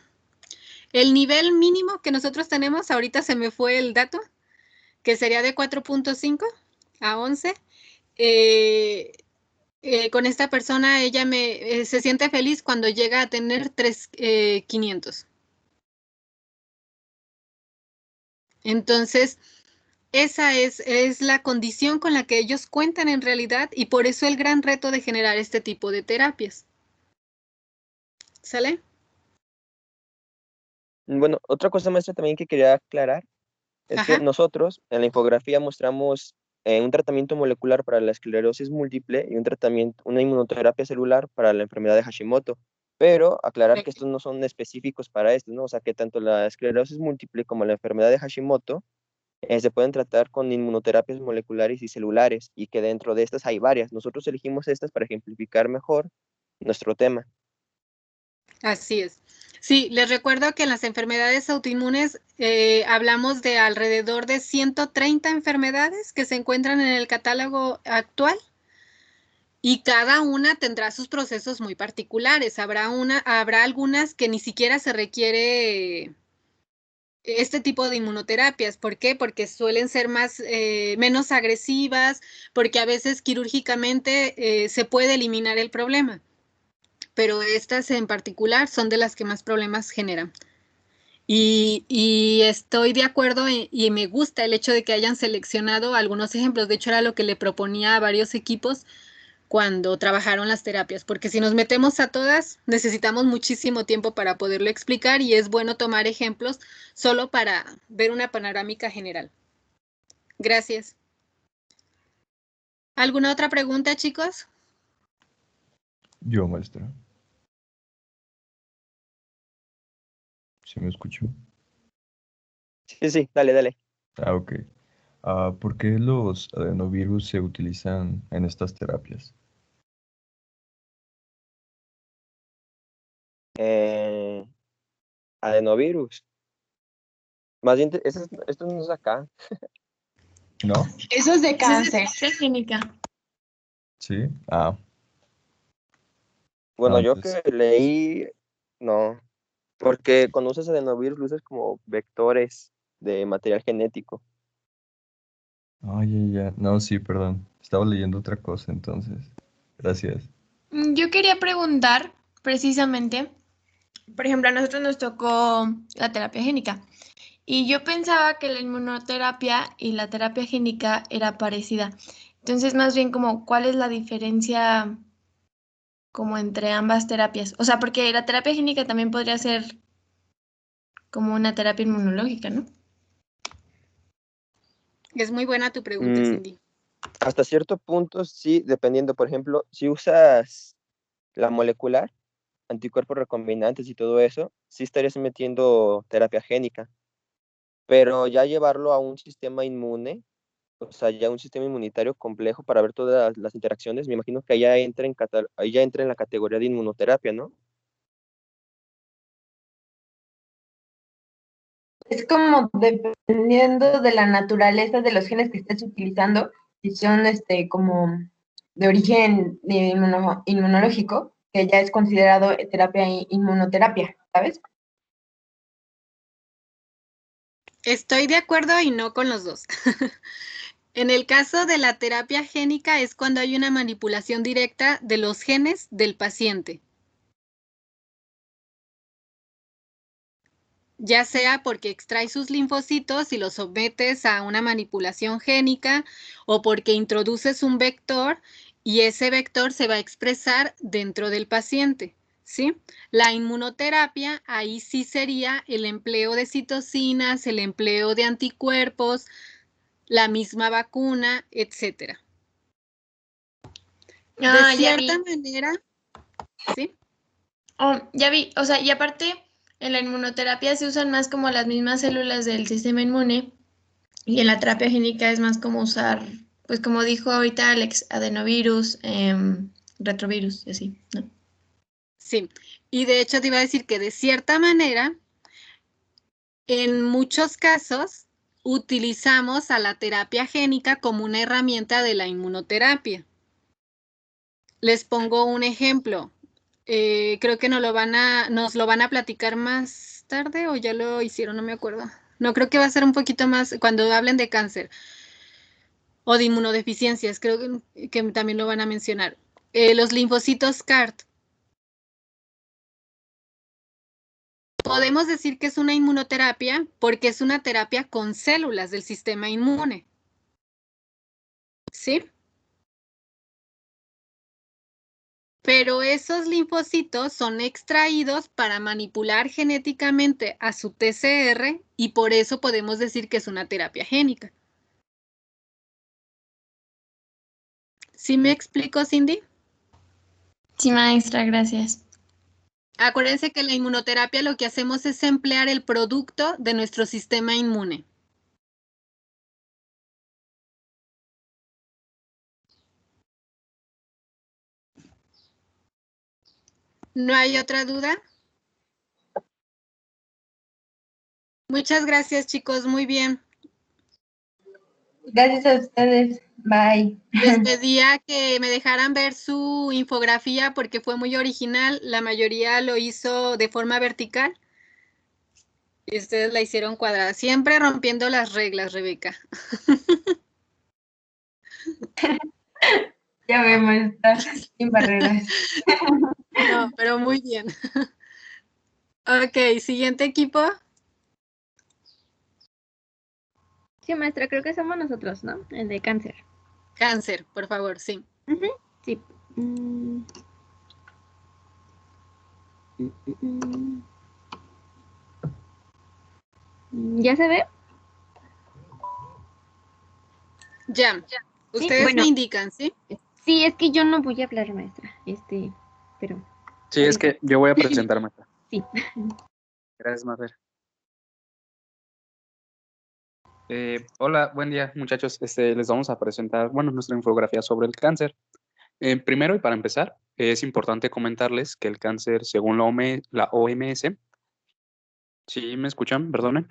el nivel mínimo que nosotros tenemos, ahorita se me fue el dato, que sería de 4.5 a 11. Con esta persona, ella se siente feliz cuando llega a tener 3,500. Entonces, esa es la condición con la que ellos cuentan en realidad y por eso el gran reto de generar este tipo de terapias. ¿Sale? Bueno, otra cosa, maestra, también que quería aclarar es que nosotros en la infografía mostramos un tratamiento molecular para la esclerosis múltiple y una inmunoterapia celular para la enfermedad de Hashimoto. Pero aclarar que estos no son específicos para esto, ¿no? O sea, que tanto la esclerosis múltiple como la enfermedad de Hashimoto se pueden tratar con inmunoterapias moleculares y celulares y que dentro de estas hay varias. Nosotros elegimos estas para ejemplificar mejor nuestro tema. Así es. Sí, les recuerdo que en las enfermedades autoinmunes hablamos de alrededor de 130 enfermedades que se encuentran en el catálogo actual y cada una tendrá sus procesos muy particulares. Habrá algunas que ni siquiera se requiere este tipo de inmunoterapias. ¿Por qué? Porque suelen ser menos agresivas, porque a veces quirúrgicamente se puede eliminar el problema. Pero estas en particular son de las que más problemas generan. Y estoy de acuerdo y me gusta el hecho de que hayan seleccionado algunos ejemplos. De hecho, era lo que le proponía a varios equipos cuando trabajaron las terapias, porque si nos metemos a todas, necesitamos muchísimo tiempo para poderlo explicar y es bueno tomar ejemplos solo para ver una panorámica general. Gracias. ¿Alguna otra pregunta, chicos? Yo, maestra. ¿Se me escuchó? Sí, dale. Ah, ok. ¿Por qué los adenovirus se utilizan en estas terapias? Adenovirus. Más bien, esto no es acá. ¿No? Eso es de cáncer, es clínica. Sí. Bueno, yo entonces, que leí, no. Porque cuando usas adenovirus, lo usas como vectores de material genético. ya. No, sí, perdón. Estaba leyendo otra cosa entonces. Gracias. Yo quería preguntar precisamente, por ejemplo, a nosotros nos tocó la terapia génica Y yo pensaba que la inmunoterapia y la terapia génica era parecida. Entonces, más bien como, ¿cuál es la diferencia como entre ambas terapias? O sea, porque la terapia génica también podría ser como una terapia inmunológica, ¿no? Es muy buena tu pregunta, Cindy. Hasta cierto punto, sí, dependiendo, por ejemplo, si usas la molecular, anticuerpos recombinantes y todo eso, sí estarías metiendo terapia génica, pero ya llevarlo a un sistema inmune, o sea, ya un sistema inmunitario complejo para ver todas las interacciones, me imagino que ahí ya entra en la categoría de inmunoterapia, ¿no? Es como dependiendo de la naturaleza de los genes que estés utilizando, si son como de origen inmunológico, que ya es considerado terapia inmunoterapia, ¿sabes? Estoy de acuerdo y no con los dos. En el caso de la terapia génica es cuando hay una manipulación directa de los genes del paciente. Ya sea porque extraes sus linfocitos y los sometes a una manipulación génica o porque introduces un vector y ese vector se va a expresar dentro del paciente, ¿sí? La inmunoterapia ahí sí sería el empleo de citocinas, el empleo de anticuerpos, la misma vacuna, etcétera. De cierta manera, ¿sí? Oh, ya vi, o sea, y aparte en la inmunoterapia se usan más como las mismas células del sistema inmune y en la terapia génica es más como usar, pues como dijo ahorita Alex, adenovirus, retrovirus y así, ¿no? Sí, y de hecho te iba a decir que de cierta manera, en muchos casos, utilizamos a la terapia génica como una herramienta de la inmunoterapia. Les pongo un ejemplo. Creo que nos lo van a platicar más tarde o ya lo hicieron, no me acuerdo. No, creo que va a ser un poquito más cuando hablen de cáncer o de inmunodeficiencias, creo que también lo van a mencionar. Los linfocitos CAR-T. Podemos decir que es una inmunoterapia porque es una terapia con células del sistema inmune. ¿Sí? Pero esos linfocitos son extraídos para manipular genéticamente a su TCR y por eso podemos decir que es una terapia génica. ¿Sí me explico, Cindy? Sí, maestra, gracias. Acuérdense que la inmunoterapia lo que hacemos es emplear el producto de nuestro sistema inmune. ¿No hay otra duda? Muchas gracias, chicos. Muy bien. Gracias a ustedes. Bye. Les pedía que me dejaran ver su infografía porque fue muy original. La mayoría lo hizo de forma vertical. Y ustedes la hicieron cuadrada. Siempre rompiendo las reglas, Rebeca. Ya vemos, está sin barreras. No, pero muy bien. Ok, siguiente equipo. Sí, maestra, creo que somos nosotros, ¿no? El de cáncer. Cáncer, por favor, sí. Sí. ¿Ya se ve? Ya. Ustedes Sí, bueno. me indican, ¿sí? Sí, es que yo no voy a hablar, maestra. Pero. Sí, es que yo voy a presentar, maestra. Sí. Gracias, Mafer. Hola, buen día, muchachos. Les vamos a presentar, bueno, nuestra infografía sobre el cáncer. Primero y para empezar, es importante comentarles que el cáncer, según la OMS, ¿sí me escuchan? Perdonen.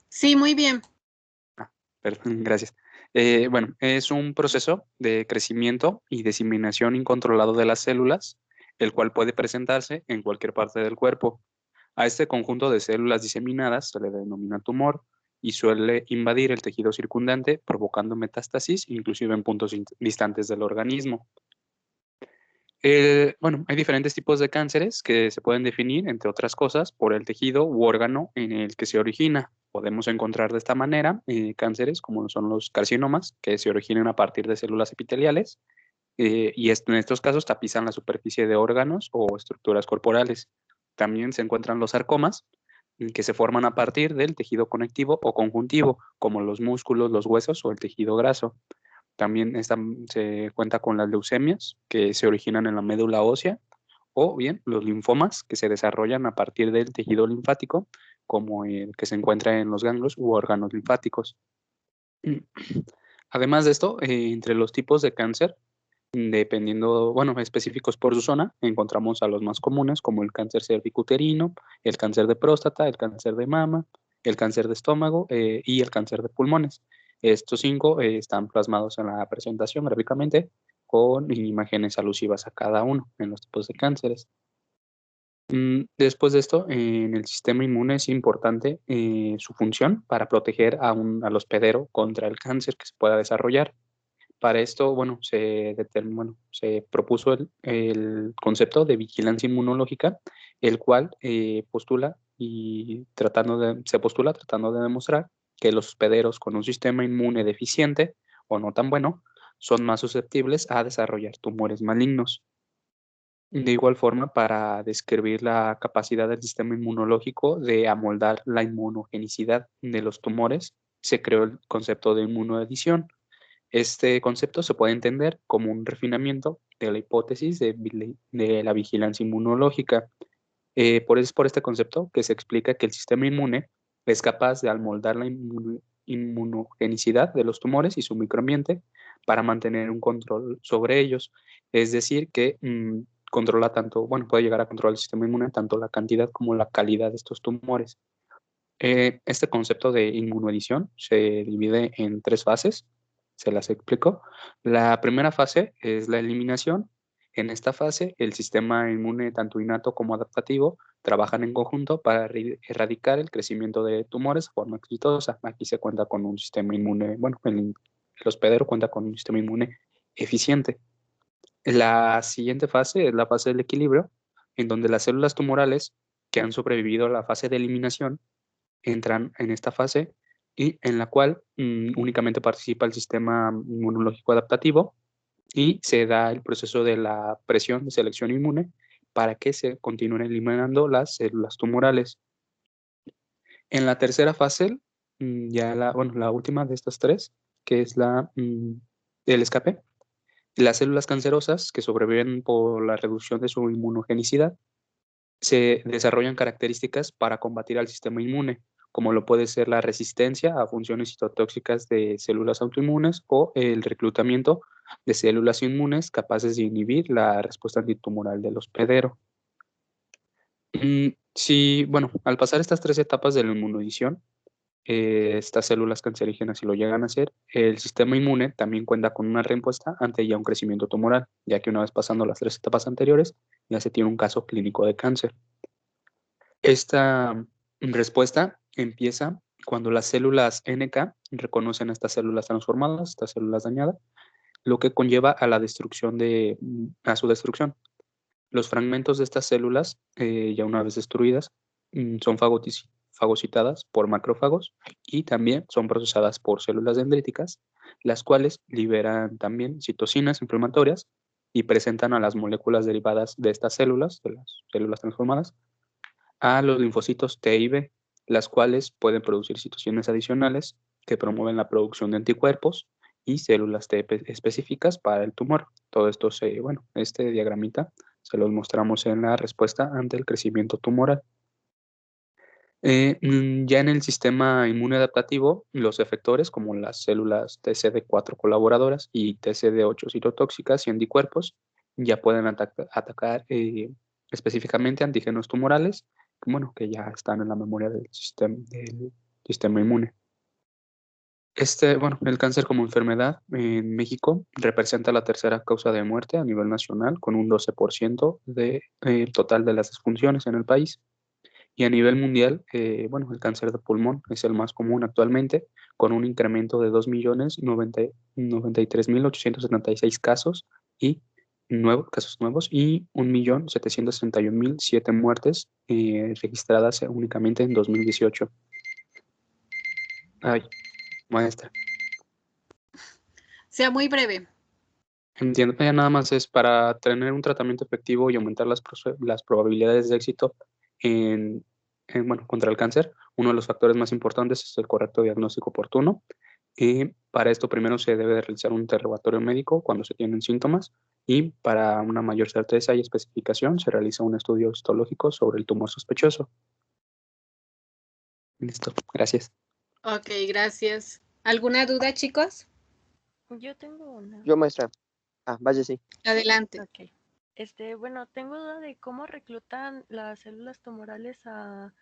Sí, muy bien. Perdón, gracias. Bueno, es un proceso de crecimiento y diseminación incontrolado de las células, el cual puede presentarse en cualquier parte del cuerpo. A este conjunto de células diseminadas se le denomina tumor y suele invadir el tejido circundante, provocando metástasis, inclusive en puntos distantes del organismo. Bueno, hay diferentes tipos de cánceres que se pueden definir, entre otras cosas, por el tejido u órgano en el que se origina. Podemos encontrar de esta manera cánceres como son los carcinomas, que se originan a partir de células epiteliales, y en estos casos tapizan la superficie de órganos o estructuras corporales. También se encuentran los sarcomas, que se forman a partir del tejido conectivo o conjuntivo, como los músculos, los huesos o el tejido graso. También se cuenta con las leucemias, que se originan en la médula ósea, o bien los linfomas, que se desarrollan a partir del tejido linfático, como el que se encuentra en los ganglios u órganos linfáticos. Además de esto, entre los tipos de cáncer, dependiendo, bueno, específicos por su zona, encontramos a los más comunes, como el cáncer cervicuterino, el cáncer de próstata, el cáncer de mama, el cáncer de estómago y el cáncer de pulmones. Estos 5 están plasmados en la presentación gráficamente con imágenes alusivas a cada uno en los tipos de cánceres. Después de esto, en el sistema inmune es importante su función para proteger al hospedero contra el cáncer que se pueda desarrollar. Para esto, bueno, se propuso el concepto de vigilancia inmunológica, el cual se postula tratando de demostrar que los hospederos con un sistema inmune deficiente o no tan bueno son más susceptibles a desarrollar tumores malignos. De igual forma, para describir la capacidad del sistema inmunológico de amoldar la inmunogenicidad de los tumores, se creó el concepto de inmunoedición. Este concepto se puede entender como un refinamiento de la hipótesis de la vigilancia inmunológica. Por este concepto que se explica que el sistema inmune es capaz de amoldar la inmunogenicidad de los tumores y su microambiente para mantener un control sobre ellos. Es decir, que controla tanto, bueno, puede llegar a controlar el sistema inmune tanto la cantidad como la calidad de estos tumores. Este concepto de inmunoedición se divide en 3 fases. Se las explico. La primera fase es la eliminación. En esta fase, el sistema inmune, tanto innato como adaptativo, trabajan en conjunto para erradicar el crecimiento de tumores de forma exitosa. Aquí se cuenta con un sistema inmune, bueno, el hospedero cuenta con un sistema inmune eficiente. La siguiente fase es la fase del equilibrio, en donde las células tumorales que han sobrevivido a la fase de eliminación entran en esta fase y en la cual únicamente participa el sistema inmunológico adaptativo y se da el proceso de la presión de selección inmune para que se continúen eliminando las células tumorales. En la tercera fase, la última de estas 3, que es el escape, las células cancerosas que sobreviven por la reducción de su inmunogenicidad se desarrollan características para combatir al sistema inmune, como lo puede ser la resistencia a funciones citotóxicas de células autoinmunes o el reclutamiento de células inmunes capaces de inhibir la respuesta antitumoral del hospedero. Al pasar estas 3 etapas de la inmunoedición, estas células cancerígenas, si lo llegan a hacer, el sistema inmune también cuenta con una respuesta ante ya un crecimiento tumoral, ya que una vez pasando las 3 etapas anteriores, ya se tiene un caso clínico de cáncer. Esta respuesta empieza cuando las células NK reconocen a estas células transformadas, estas células dañadas, lo que conlleva a su destrucción. Los fragmentos de estas células, ya una vez destruidas, son fagocitadas por macrófagos y también son procesadas por células dendríticas, las cuales liberan también citocinas inflamatorias y presentan a las moléculas derivadas de estas células, de las células transformadas, a los linfocitos T y B, las cuales pueden producir citocinas adicionales que promueven la producción de anticuerpos y células T específicas para el tumor. Todo esto este diagramita se los mostramos en la respuesta ante el crecimiento tumoral. Ya en el sistema inmune adaptativo, los efectores como las células TCD4 colaboradoras y TCD8 citotóxicas y anticuerpos ya pueden atacar específicamente antígenos tumorales, que ya están en la memoria del sistema inmune. El cáncer como enfermedad en México representa la tercera causa de muerte a nivel nacional, con un 12% del total de las disfunciones en el país. Y a nivel mundial, el cáncer de pulmón es el más común actualmente, con un incremento de 2.093.876 casos y casos nuevos y 1.761.007 muertes registradas únicamente en 2018. Ay, maestra. Sea muy breve. Entiendo que ya nada más es para tener un tratamiento efectivo y aumentar las probabilidades de éxito bueno, contra el cáncer. Uno de los factores más importantes es el correcto diagnóstico oportuno. Y para esto primero se debe de realizar un interrogatorio médico cuando se tienen síntomas y para una mayor certeza y especificación se realiza un estudio histológico sobre el tumor sospechoso. Listo, gracias. Ok, gracias. ¿Alguna duda, chicos? Yo tengo una. Yo, maestra. Vaya, sí. Adelante. Ok. Bueno, tengo duda de cómo reclutan las células tumorales a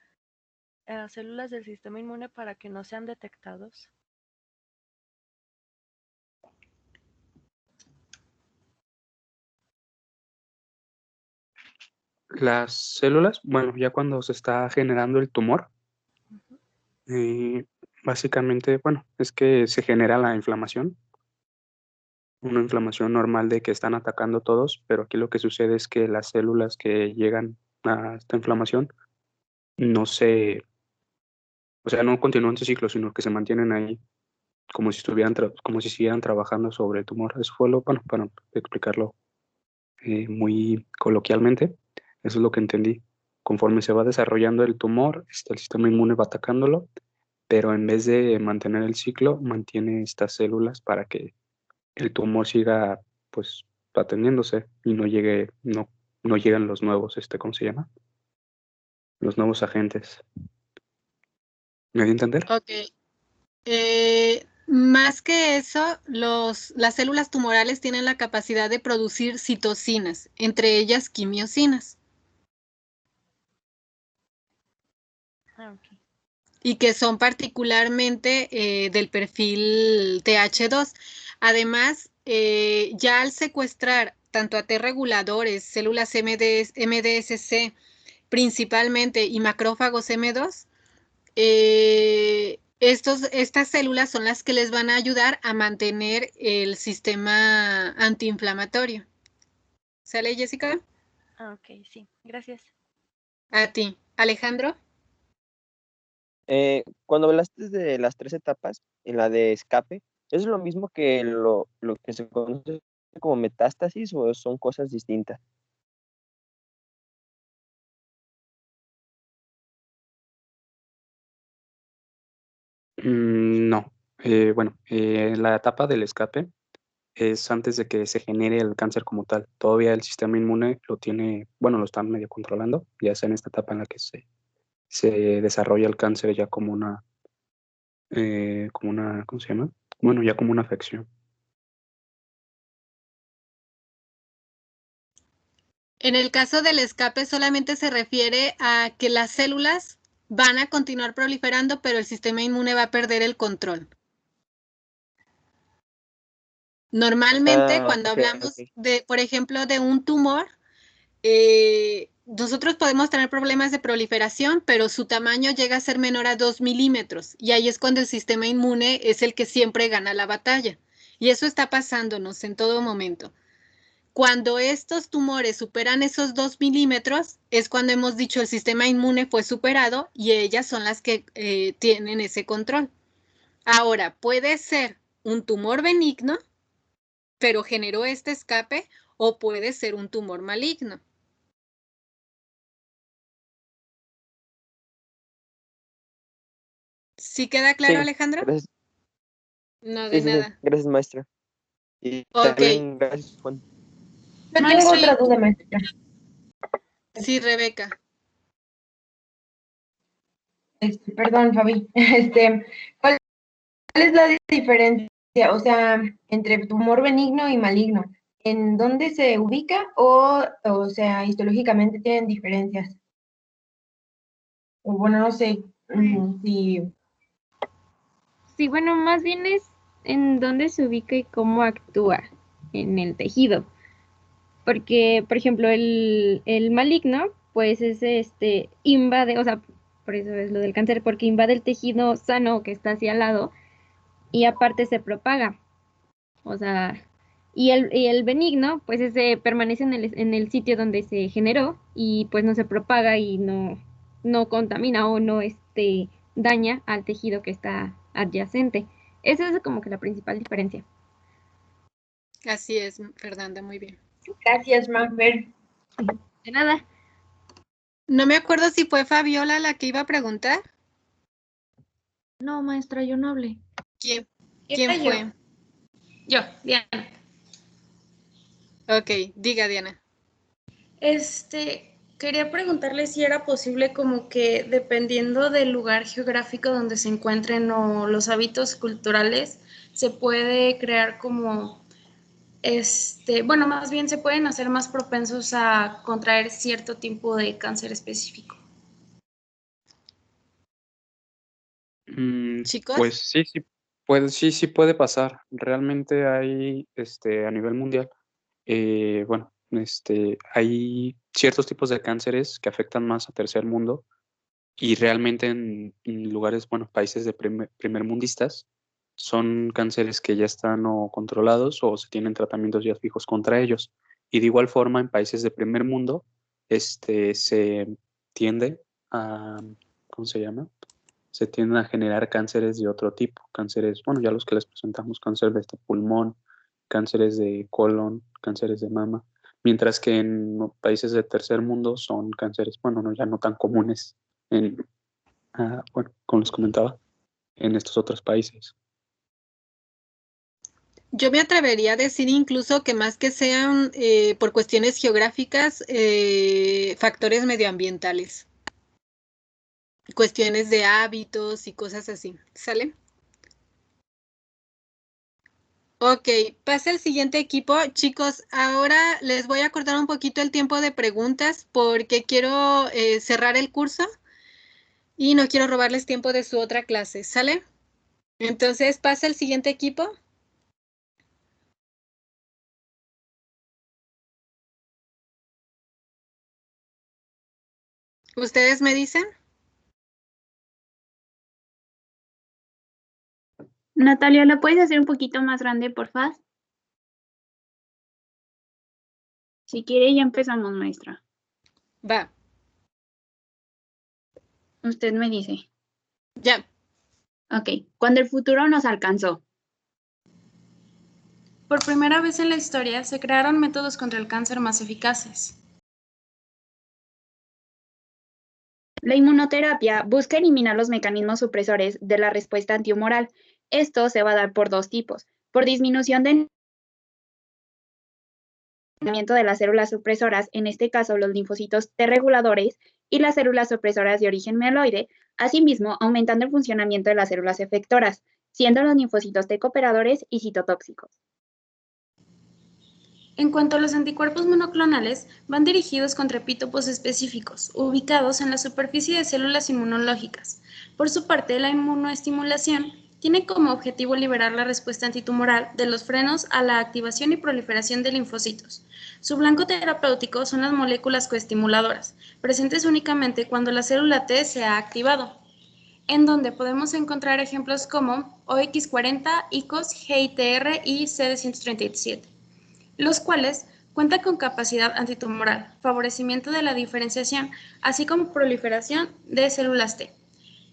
células del sistema inmune para que no sean detectados. Las células, bueno, ya cuando se está generando el tumor, básicamente, bueno, es que se genera la inflamación, una inflamación normal de que están atacando todos, pero aquí lo que sucede es que las células que llegan a esta inflamación no no continúan su ciclo, sino que se mantienen ahí como si como si siguieran trabajando sobre el tumor. Eso fue bueno, para explicarlo muy coloquialmente, eso es lo que entendí. Conforme se va desarrollando el tumor, el sistema inmune va atacándolo, pero en vez de mantener el ciclo, mantiene estas células para que el tumor siga, pues, atendiéndose y no llegan los nuevos, ¿cómo se llama? Los nuevos agentes. ¿Me voy a entender? Ok. Más que eso, las células tumorales tienen la capacidad de producir citocinas, entre ellas quimiosinas. Ok. Y que son particularmente del perfil TH2. Además, ya al secuestrar tanto a T reguladores, células MDSC principalmente y macrófagos M2, estas células son las que les van a ayudar a mantener el sistema antiinflamatorio. ¿Sale, Jessica? Ok, sí, gracias. A ti. Alejandro. Cuando hablaste de las 3 etapas, en la de escape, ¿es lo mismo que lo que se conoce como metástasis o son cosas distintas? No. Bueno, la etapa del escape es antes de que se genere el cáncer como tal. Todavía el sistema inmune lo tiene, bueno, lo están medio controlando, ya sea en esta etapa en la que se desarrolla el cáncer ya como ¿cómo se llama? Bueno, ya como una afección. En el caso del escape solamente se refiere a que las células van a continuar proliferando, pero el sistema inmune va a perder el control. Normalmente, cuando hablamos de, por ejemplo, de un tumor, nosotros podemos tener problemas de proliferación, pero su tamaño llega a ser menor a 2 milímetros. Y ahí es cuando el sistema inmune es el que siempre gana la batalla. Y eso está pasándonos en todo momento. Cuando estos tumores superan esos 2 milímetros, es cuando hemos dicho el sistema inmune fue superado y ellas son las que tienen ese control. Ahora, puede ser un tumor benigno, pero generó este escape, o puede ser un tumor maligno. ¿Sí queda claro, Sí, Alejandro? gracias. No, de nada. Sí, gracias, maestra. Y Ok. también gracias, Juan. Yo tengo otra duda, maestra. Sí, Rebeca. Perdón, Fabi. ¿Cuál es la diferencia, o sea, entre tumor benigno y maligno? ¿En dónde se ubica o sea, histológicamente tienen diferencias? O bueno, no sé si... Sí, bueno, más bien es en dónde se ubica y cómo actúa en el tejido. Porque, por ejemplo, el maligno, pues es invade, o sea, por eso es lo del cáncer, porque invade el tejido sano que está hacia al lado y aparte se propaga. O sea, Y el benigno, pues ese permanece en el sitio donde se generó y pues no se propaga y no contamina o no daña al tejido que está adyacente. Esa es como que la principal diferencia. Así es, Fernanda, muy bien. Gracias, Magber. De nada. No me acuerdo si fue Fabiola la que iba a preguntar. No, maestra, yo no hablé. ¿Quién Era fue? Yo, Diana. Ok, diga, Diana. Quería preguntarle si era posible como que dependiendo del lugar geográfico donde se encuentren o los hábitos culturales, se puede crear como, bueno, más bien se pueden hacer más propensos a contraer cierto tipo de cáncer específico. ¿Chicos? Pues sí puede pasar. Realmente hay, a nivel mundial, hay ciertos tipos de cánceres que afectan más a tercer mundo y realmente en lugares, países de primermundistas, son cánceres que ya están o controlados o se tienen tratamientos ya fijos contra ellos. Y de igual forma, en países de primer mundo, se tiende a, ¿cómo se llama? Se tienden a generar cánceres de otro tipo. Cánceres, ya los que les presentamos, cáncer de pulmón, cánceres de colon, cánceres de mama. Mientras que en países de tercer mundo son cánceres, ya no tan comunes como les comentaba, en estos otros países. Yo me atrevería a decir incluso que más que sean por cuestiones geográficas, factores medioambientales, cuestiones de hábitos y cosas así. ¿Sale? Ok, pasa el siguiente equipo. Chicos, ahora les voy a cortar un poquito el tiempo de preguntas porque quiero cerrar el curso y no quiero robarles tiempo de su otra clase. ¿Sale? Entonces, pasa el siguiente equipo. ¿Ustedes me dicen? Natalia, ¿la puedes hacer un poquito más grande, por favor? Si quiere, ya empezamos, maestra. Va. Usted me dice. Ya. Ok. Cuando el futuro nos alcanzó. Por primera vez en la historia se crearon métodos contra el cáncer más eficaces. La inmunoterapia busca eliminar los mecanismos supresores de la respuesta antihumoral. Esto se va a dar por dos tipos. Por disminución de de las células supresoras, en este caso los linfocitos T reguladores y las células supresoras de origen mieloide, asimismo aumentando el funcionamiento de las células efectoras, siendo los linfocitos T cooperadores y citotóxicos. En cuanto a los anticuerpos monoclonales, van dirigidos contra epitopos específicos, ubicados en la superficie de células inmunológicas. Por su parte, la inmunoestimulación tiene como objetivo liberar la respuesta antitumoral de los frenos a la activación y proliferación de linfocitos. Su blanco terapéutico son las moléculas coestimuladoras, presentes únicamente cuando la célula T se ha activado, en donde podemos encontrar ejemplos como OX40, ICOS, GITR y CD137. Los cuales cuentan con capacidad antitumoral, favorecimiento de la diferenciación, así como proliferación de células T.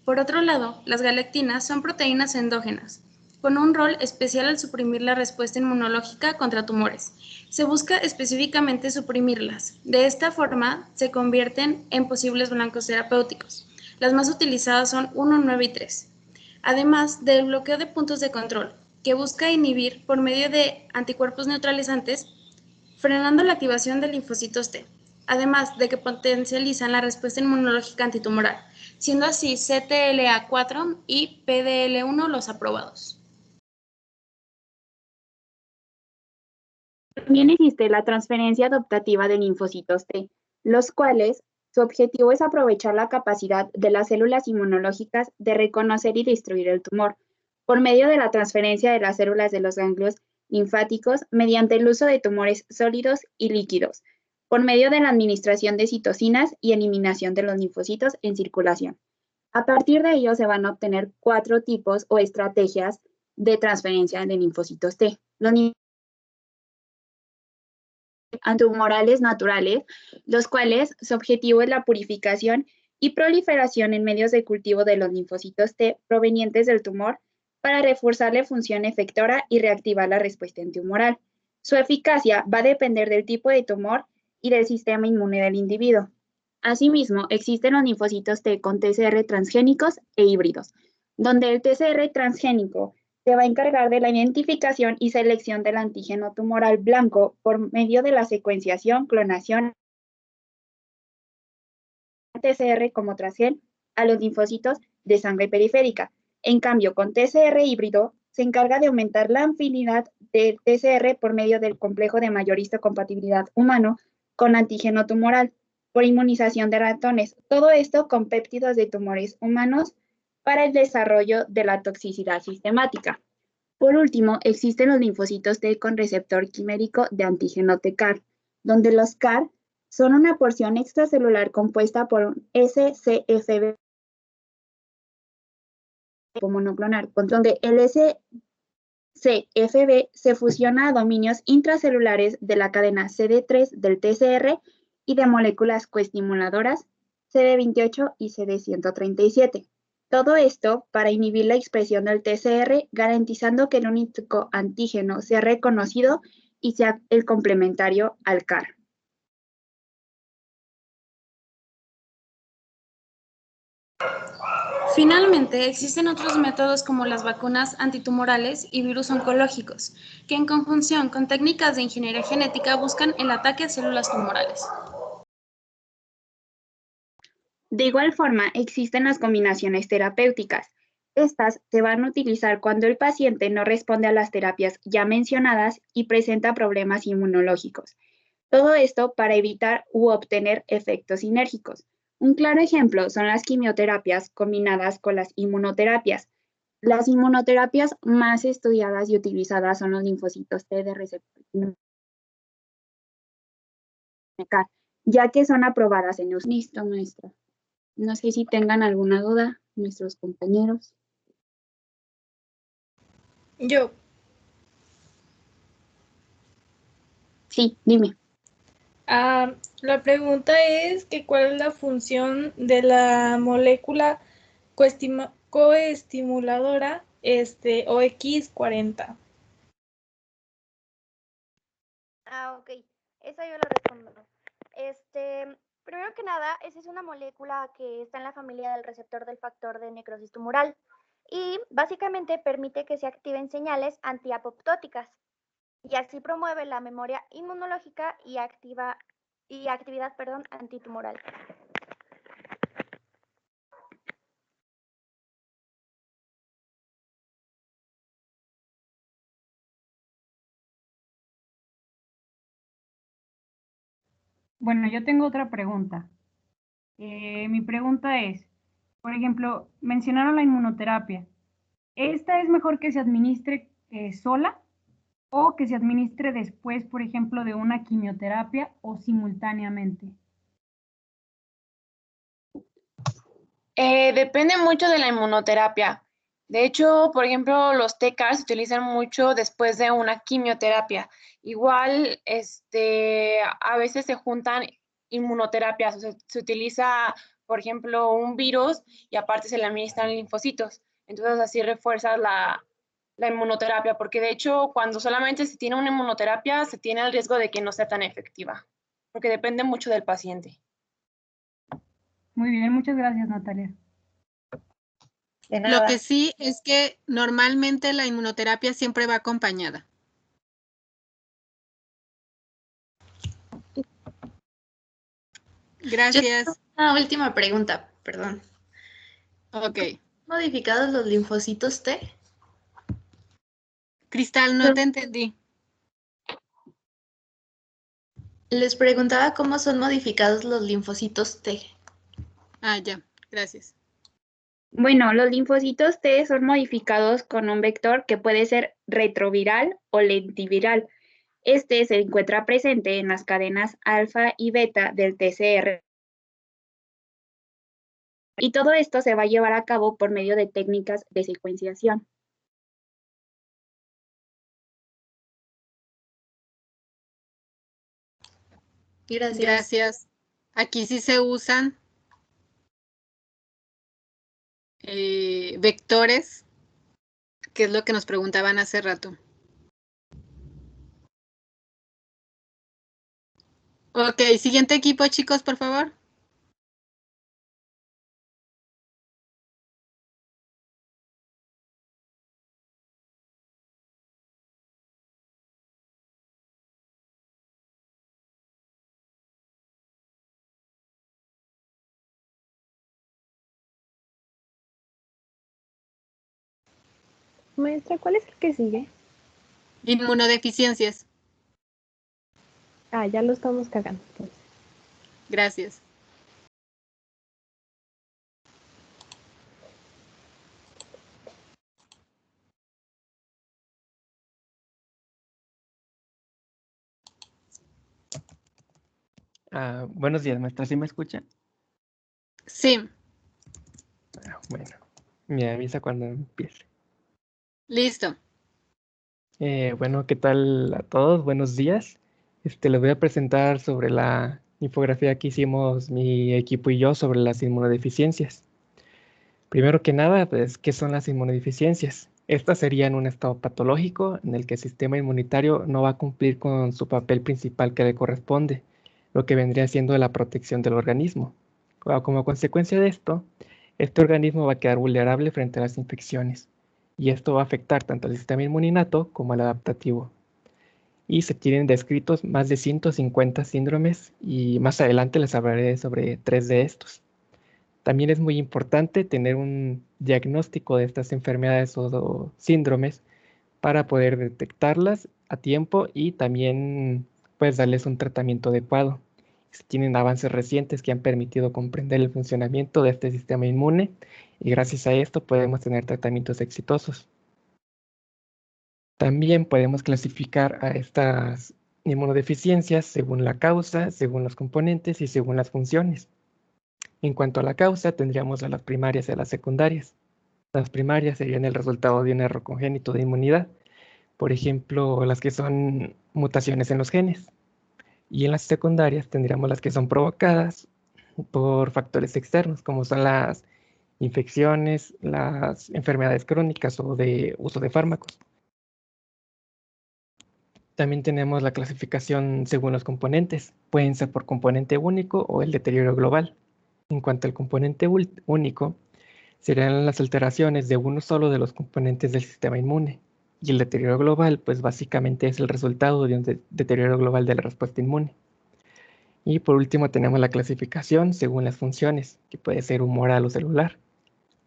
Por otro lado, las galectinas son proteínas endógenas, con un rol especial al suprimir la respuesta inmunológica contra tumores. Se busca específicamente suprimirlas. De esta forma, se convierten en posibles blancos terapéuticos. Las más utilizadas son 1, 9 y 3. Además del bloqueo de puntos de control, que busca inhibir por medio de anticuerpos neutralizantes, frenando la activación de linfocitos T, además de que potencializan la respuesta inmunológica antitumoral, siendo así CTLA4 y PDL1 los aprobados. También existe la transferencia adaptativa de linfocitos T, los cuales su objetivo es aprovechar la capacidad de las células inmunológicas de reconocer y destruir el tumor, por medio de la transferencia de las células de los ganglios linfáticos mediante el uso de tumores sólidos y líquidos, por medio de la administración de citocinas y eliminación de los linfocitos en circulación. A partir de ello se van a obtener 4 tipos o estrategias de transferencia de linfocitos T. Los antitumorales naturales, los cuales su objetivo es la purificación y proliferación en medios de cultivo de los linfocitos T provenientes del tumor para reforzar la función efectora y reactivar la respuesta antitumoral. Su eficacia va a depender del tipo de tumor y del sistema inmune del individuo. Asimismo, existen los linfocitos T con TCR transgénicos e híbridos, donde el TCR transgénico se va a encargar de la identificación y selección del antígeno tumoral blanco por medio de la secuenciación, clonación, TCR como transgen a los linfocitos de sangre periférica. En cambio, con TCR híbrido se encarga de aumentar la afinidad del TCR por medio del complejo de mayor histocompatibilidad humano con antígeno tumoral por inmunización de ratones. Todo esto con péptidos de tumores humanos para el desarrollo de la toxicidad sistemática. Por último, existen los linfocitos T con receptor quimérico de antígeno TCAR, donde los CAR son una porción extracelular compuesta por un SCFB monoclonal, donde el SCFB se fusiona a dominios intracelulares de la cadena CD3 del TCR y de moléculas coestimuladoras CD28 y CD137. Todo esto para inhibir la expresión del TCR, garantizando que el único antígeno sea reconocido y sea el complementario al CAR. Finalmente, existen otros métodos como las vacunas antitumorales y virus oncológicos, que en conjunción con técnicas de ingeniería genética buscan el ataque a células tumorales. De igual forma, existen las combinaciones terapéuticas. Estas se van a utilizar cuando el paciente no responde a las terapias ya mencionadas y presenta problemas inmunológicos. Todo esto para evitar u obtener efectos sinérgicos. Un claro ejemplo son las quimioterapias combinadas con las inmunoterapias. Las inmunoterapias más estudiadas y utilizadas son los linfocitos T de receptor, ya que son aprobadas en uso. Listo, maestra. No sé si tengan alguna duda nuestros compañeros. Yo. Sí, dime. La pregunta es que ¿cuál es la función de la molécula coestimuladora OX40? Ok, esa yo la respondo. Primero que nada, esa es una molécula que está en la familia del receptor del factor de necrosis tumoral y básicamente permite que se activen señales antiapoptóticas y así promueve la memoria inmunológica y actividad antitumoral. Bueno, yo tengo otra pregunta. Mi pregunta es, por ejemplo, mencionaron la inmunoterapia. ¿Esta es mejor que se administre sola o que se administre después, por ejemplo, de una quimioterapia o simultáneamente? Depende mucho de la inmunoterapia. De hecho, por ejemplo, los TCAR se utilizan mucho después de una quimioterapia. Igual, a veces se juntan inmunoterapias. O sea, se utiliza, por ejemplo, un virus y aparte se le administran linfocitos. Entonces, así refuerza la inmunoterapia, porque de hecho, cuando solamente se tiene una inmunoterapia, se tiene el riesgo de que no sea tan efectiva, porque depende mucho del paciente. Muy bien, muchas gracias, Natalia. De nada. Lo que sí es que normalmente la inmunoterapia siempre va acompañada. Gracias. Yo tengo una última pregunta, perdón. Ok. ¿Modificados los linfocitos T? Cristal, no te entendí. Les preguntaba cómo son modificados los linfocitos T. Ah, ya, gracias. Bueno, los linfocitos T son modificados con un vector que puede ser retroviral o lentiviral. Este se encuentra presente en las cadenas alfa y beta del TCR. Y todo esto se va a llevar a cabo por medio de técnicas de secuenciación. Gracias. Gracias. Aquí sí se usan vectores, que es lo que nos preguntaban hace rato. Ok, siguiente equipo, chicos, por favor. Maestra, ¿cuál es el que sigue? Inmunodeficiencias. Ah, ya lo estamos cagando. Gracias. Buenos días, maestra. ¿Sí me escucha? Sí. Bueno, me avisa cuando empiece. Listo. Bueno, ¿qué tal a todos? Buenos días. Les voy a presentar sobre la infografía que hicimos mi equipo y yo sobre las inmunodeficiencias. Primero que nada, pues, ¿qué son las inmunodeficiencias? Estas serían un estado patológico en el que el sistema inmunitario no va a cumplir con su papel principal que le corresponde, lo que vendría siendo la protección del organismo. Como consecuencia de esto, este organismo va a quedar vulnerable frente a las infecciones, y esto va a afectar tanto al sistema inmuninato como al adaptativo. Y se tienen descritos más de 150 síndromes, y más adelante les hablaré sobre 3 de estos. También es muy importante tener un diagnóstico de estas enfermedades o síndromes para poder detectarlas a tiempo y también pues darles un tratamiento adecuado. Se tienen avances recientes que han permitido comprender el funcionamiento de este sistema inmune y gracias a esto podemos tener tratamientos exitosos. También podemos clasificar a estas inmunodeficiencias según la causa, según los componentes y según las funciones. En cuanto a la causa, tendríamos a las primarias y a las secundarias. Las primarias serían el resultado de un error congénito de inmunidad, por ejemplo, las que son mutaciones en los genes. Y en las secundarias tendríamos las que son provocadas por factores externos, como son las infecciones, las enfermedades crónicas o de uso de fármacos. También tenemos la clasificación según los componentes. Pueden ser por componente único o el deterioro global. En cuanto al componente único, serían las alteraciones de uno solo de los componentes del sistema inmune. Y el deterioro global, pues básicamente es el resultado de un deterioro global de la respuesta inmune. Y por último tenemos la clasificación según las funciones, que puede ser humoral o celular.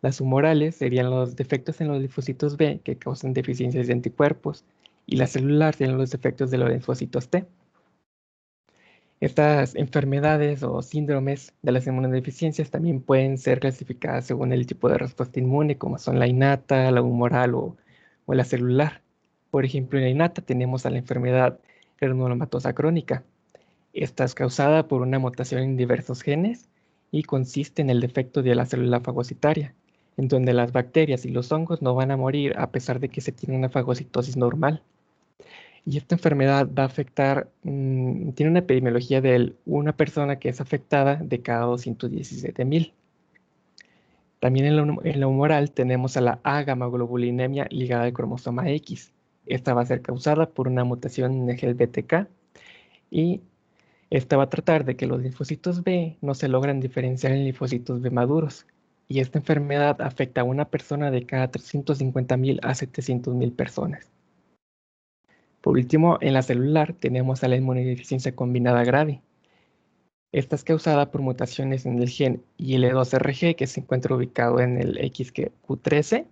Las humorales serían los defectos en los linfocitos B que causan deficiencias de anticuerpos, y las celular serían los defectos de los linfocitos T. Estas enfermedades o síndromes de las inmunodeficiencias también pueden ser clasificadas según el tipo de respuesta inmune, como son la innata, la humoral o la celular. Por ejemplo, en la innata tenemos a la enfermedad granulomatosa crónica. Esta es causada por una mutación en diversos genes y consiste en el defecto de la célula fagocitaria, en donde las bacterias y los hongos no van a morir a pesar de que se tiene una fagocitosis normal. Y esta enfermedad va a afectar, tiene una epidemiología de una persona que es afectada de cada 217,000. También en la humoral tenemos a la A-gamaglobulinemia ligada al cromosoma X. Esta va a ser causada por una mutación en el gen BTK y esta va a tratar de que los linfocitos B no se logran diferenciar en linfocitos B maduros. Y esta enfermedad afecta a una persona de cada 350,000 a 700,000 personas. Por último, en la celular tenemos a la inmunodeficiencia combinada grave. Esta es causada por mutaciones en el gen IL2RG que se encuentra ubicado en el XQ13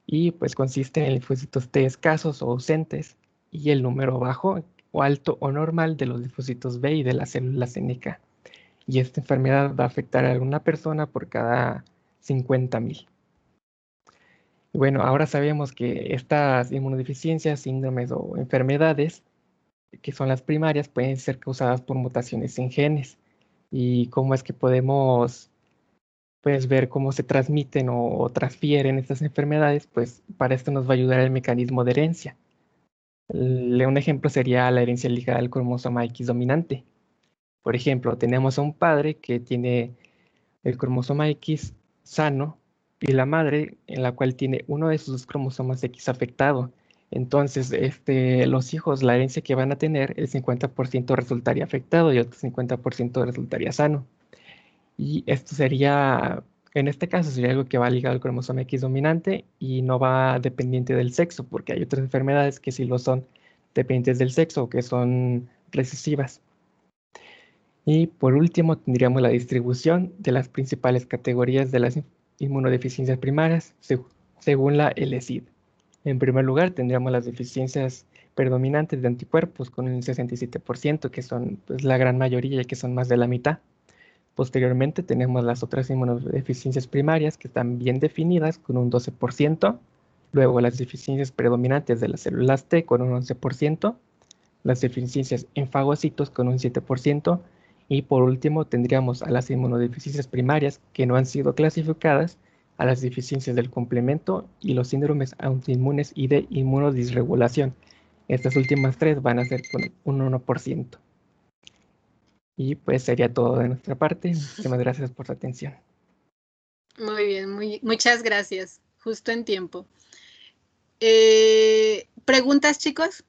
y pues consiste en linfocitos T escasos o ausentes y el número bajo o alto o normal de los linfocitos B y de las células NK. Y esta enfermedad va a afectar a una persona por cada 50,000. Bueno, ahora sabemos que estas inmunodeficiencias, síndromes o enfermedades, que son las primarias, pueden ser causadas por mutaciones en genes. Y cómo es que podemos pues, ver cómo se transmiten o transfieren estas enfermedades, pues para esto nos va a ayudar el mecanismo de herencia. Un ejemplo sería la herencia ligada al cromosoma X dominante. Por ejemplo, tenemos a un padre que tiene el cromosoma X sano y la madre en la cual tiene uno de sus cromosomas X afectado. Entonces, los hijos, la herencia que van a tener, el 50% resultaría afectado y el otro 50% resultaría sano. Y esto sería, en este caso, sería algo que va ligado al cromosoma X dominante y no va dependiente del sexo, porque hay otras enfermedades que sí lo son dependientes del sexo, que son recesivas. Y por último, tendríamos la distribución de las principales categorías de las inmunodeficiencias primarias según la LSID. En primer lugar, tendríamos las deficiencias predominantes de anticuerpos con un 67%, que son pues, la gran mayoría, que son más de la mitad. Posteriormente tenemos las otras inmunodeficiencias primarias que están bien definidas con un 12%. Luego las deficiencias predominantes de las células T con un 11%. Las deficiencias en fagocitos con un 7%. Y por último tendríamos a las inmunodeficiencias primarias que no han sido clasificadas, a las deficiencias del complemento y los síndromes autoinmunes y de inmunodisregulación. Estas últimas tres van a ser con un 1%. Y pues sería todo de nuestra parte. Muchísimas gracias por su atención. Muy bien, muchas gracias. Justo en tiempo. ¿Preguntas, chicos?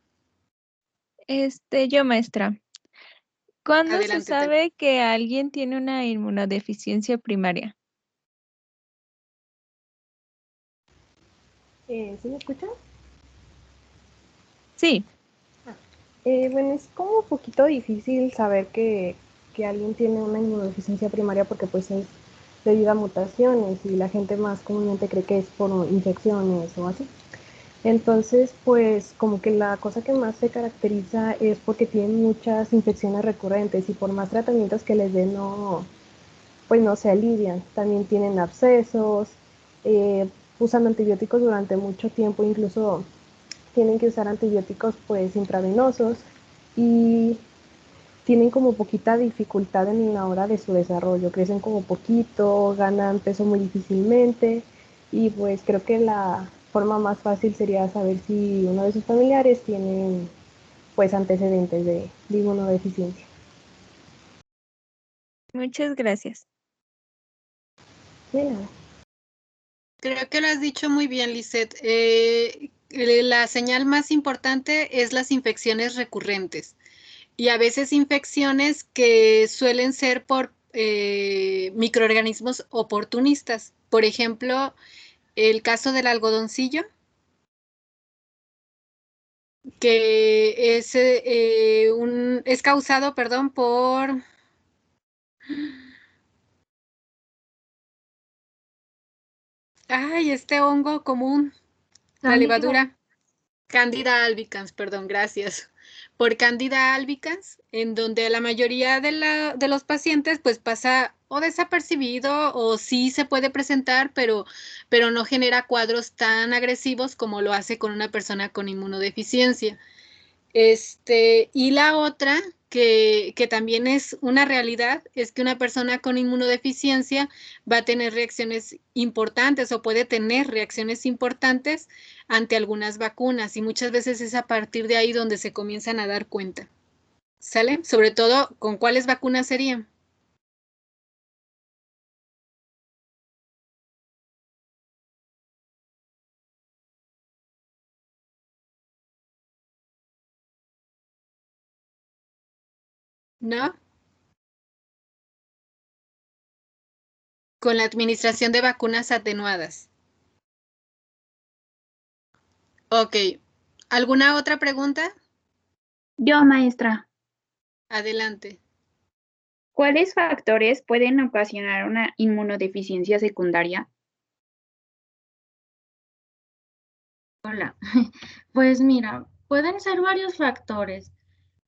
Yo, maestra. ¿Cuándo Adelante, se sabe que alguien tiene una inmunodeficiencia primaria? ¿Sí me escuchan? Sí. Bueno, es como un poquito difícil saber que alguien tiene una inmunodeficiencia primaria porque pues es debido a mutaciones y la gente más comúnmente cree que es por infecciones o así. Entonces, pues como que la cosa que más se caracteriza es porque tienen muchas infecciones recurrentes y por más tratamientos que les den pues no se alivian. También tienen abscesos, usan antibióticos durante mucho tiempo, incluso tienen que usar antibióticos pues intravenosos y tienen como poquita dificultad en la hora de su desarrollo, crecen como poquito, ganan peso muy difícilmente y pues creo que la forma más fácil sería saber si uno de sus familiares tiene pues antecedentes de inmunodeficiencia. Muchas gracias. De nada. Creo que lo has dicho muy bien, Lisette. La señal más importante es las infecciones recurrentes y a veces infecciones que suelen ser por microorganismos oportunistas. Por ejemplo, el caso del algodoncillo, que es causado, perdón, por... Ay, este hongo común, la levadura. Candida albicans, perdón, gracias. Por Candida albicans, en donde la mayoría de los pacientes pues pasa o desapercibido o sí se puede presentar, pero no genera cuadros tan agresivos como lo hace con una persona con inmunodeficiencia. Y la otra, que también es una realidad, es que una persona con inmunodeficiencia va a tener reacciones importantes o puede tener reacciones importantes ante algunas vacunas y muchas veces es a partir de ahí donde se comienzan a dar cuenta. ¿Sale? Sobre todo, ¿con cuáles vacunas serían? ¿No? Con la administración de vacunas atenuadas. Ok. ¿Alguna otra pregunta? Yo, maestra. Adelante. ¿Cuáles factores pueden ocasionar una inmunodeficiencia secundaria? Hola, pues mira, pueden ser varios factores.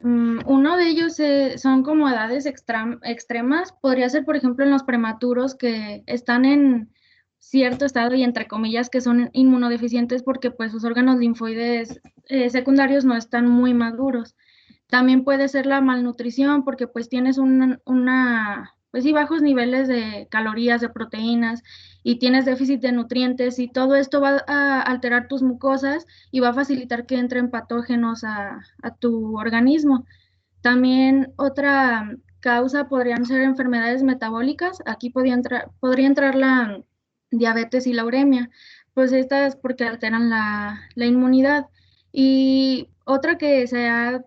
Uno de ellos son como edades extremas, podría ser por ejemplo en los prematuros que están en cierto estado y entre comillas que son inmunodeficientes porque pues sus órganos linfoides secundarios no están muy maduros. También puede ser la malnutrición porque pues tienes pues sí, bajos niveles de calorías, de proteínas y tienes déficit de nutrientes y todo esto va a alterar tus mucosas y va a facilitar que entren patógenos a tu organismo. También otra causa podrían ser enfermedades metabólicas. Aquí podría entrar la diabetes y la uremia, pues estas porque alteran la inmunidad. Y otra que se ha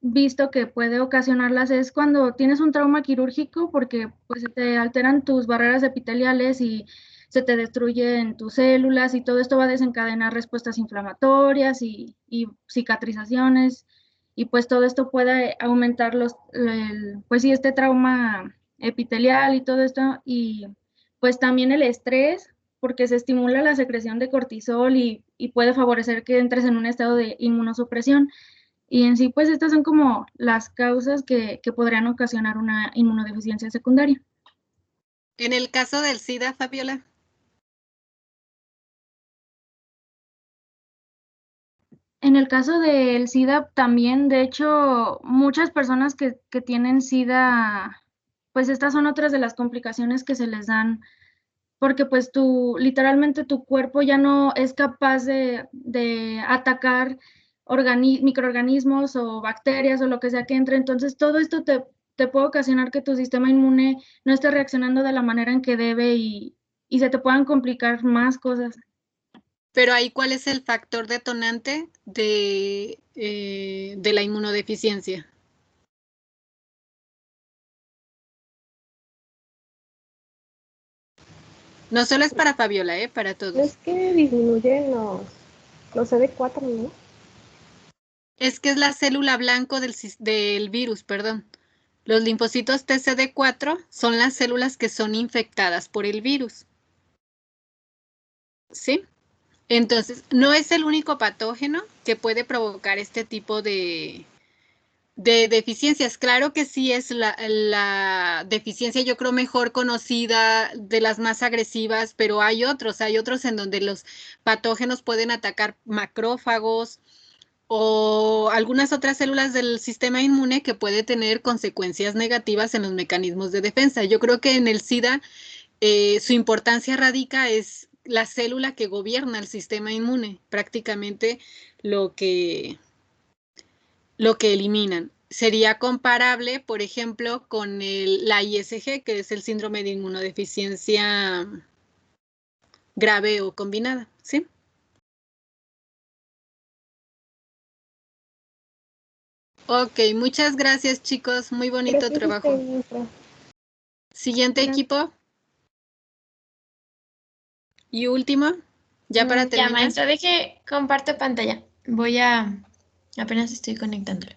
visto que puede ocasionarlas es cuando tienes un trauma quirúrgico porque pues se te alteran tus barreras epiteliales y se te destruyen tus células y todo esto va a desencadenar respuestas inflamatorias y cicatrizaciones y pues todo esto puede aumentar pues sí, este trauma epitelial y todo esto y pues también el estrés porque se estimula la secreción de cortisol y puede favorecer que entres en un estado de inmunosupresión. Y en sí, pues estas son como las causas que podrían ocasionar una inmunodeficiencia secundaria. En el caso del SIDA, Fabiola. En el caso del SIDA también, de hecho, muchas personas que tienen SIDA, pues estas son otras de las complicaciones que se les dan, porque pues literalmente tu cuerpo ya no es capaz de atacar microorganismos o bacterias o lo que sea que entre, entonces todo esto te puede ocasionar que tu sistema inmune no esté reaccionando de la manera en que debe y se te puedan complicar más cosas. Pero ahí, ¿cuál es el factor detonante de la inmunodeficiencia? No solo es para Fabiola, para todos. Es que disminuyen los CD4, ¿no? Es que es la célula blanco del virus, perdón. Los linfocitos TCD4 son las células que son infectadas por el virus. ¿Sí? Entonces, no es el único patógeno que puede provocar este tipo de deficiencias. Claro que sí es la deficiencia, yo creo, mejor conocida, de las más agresivas, pero hay otros en donde los patógenos pueden atacar macrófagos o algunas otras células del sistema inmune que puede tener consecuencias negativas en los mecanismos de defensa. Yo creo que en el SIDA su importancia radica es la célula que gobierna el sistema inmune, prácticamente lo que eliminan. Sería comparable, por ejemplo, con la ISG, que es el síndrome de inmunodeficiencia grave o combinada, ¿sí? Ok, muchas gracias, chicos. Muy bonito trabajo. Siguiente equipo. Y último, ya para terminar. Ya, maestra, deje, comparte pantalla. Apenas estoy conectándolo.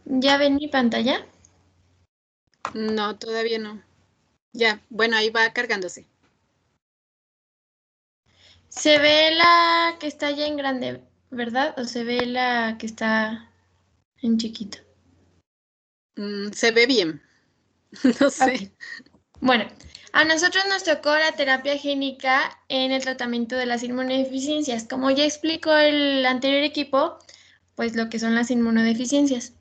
¿Ya ven mi pantalla? No, todavía no. Ya, bueno, ahí va cargándose. Se ve la que está ya en grande, ¿verdad? ¿O se ve la que está en chiquito? Se ve bien. No sé. Okay. Bueno, a nosotros nos tocó la terapia génica en el tratamiento de las inmunodeficiencias. Como ya explicó el anterior equipo, pues lo que son las inmunodeficiencias.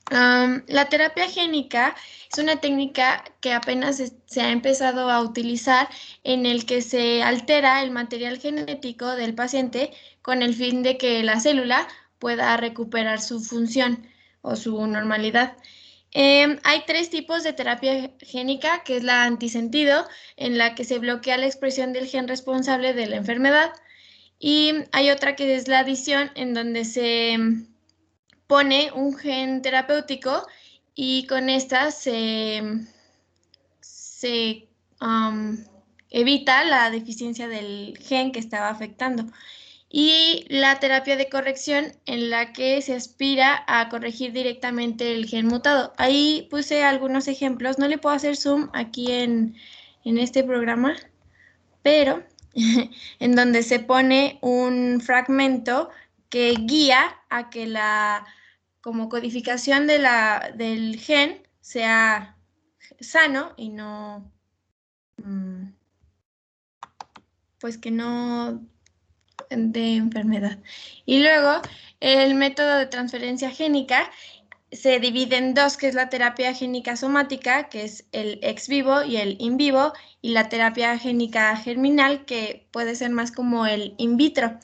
La terapia génica es una técnica que apenas se ha empezado a utilizar en el que se altera el material genético del paciente con el fin de que la célula pueda recuperar su función o su normalidad. Hay 3 tipos de terapia génica, que es la antisentido, en la que se bloquea la expresión del gen responsable de la enfermedad, y hay otra que es la adición, en donde se pone un gen terapéutico y con esta se evita la deficiencia del gen que estaba afectando. Y la terapia de corrección, en la que se aspira a corregir directamente el gen mutado. Ahí puse algunos ejemplos. No le puedo hacer zoom aquí en este programa, pero en donde se pone un fragmento que guía a que la como codificación del gen sea sano y no, pues que no de enfermedad. Y luego, el método de transferencia génica se divide en dos, que es la terapia génica somática, que es el ex vivo y el in vivo, y la terapia génica germinal, que puede ser más como el in vitro.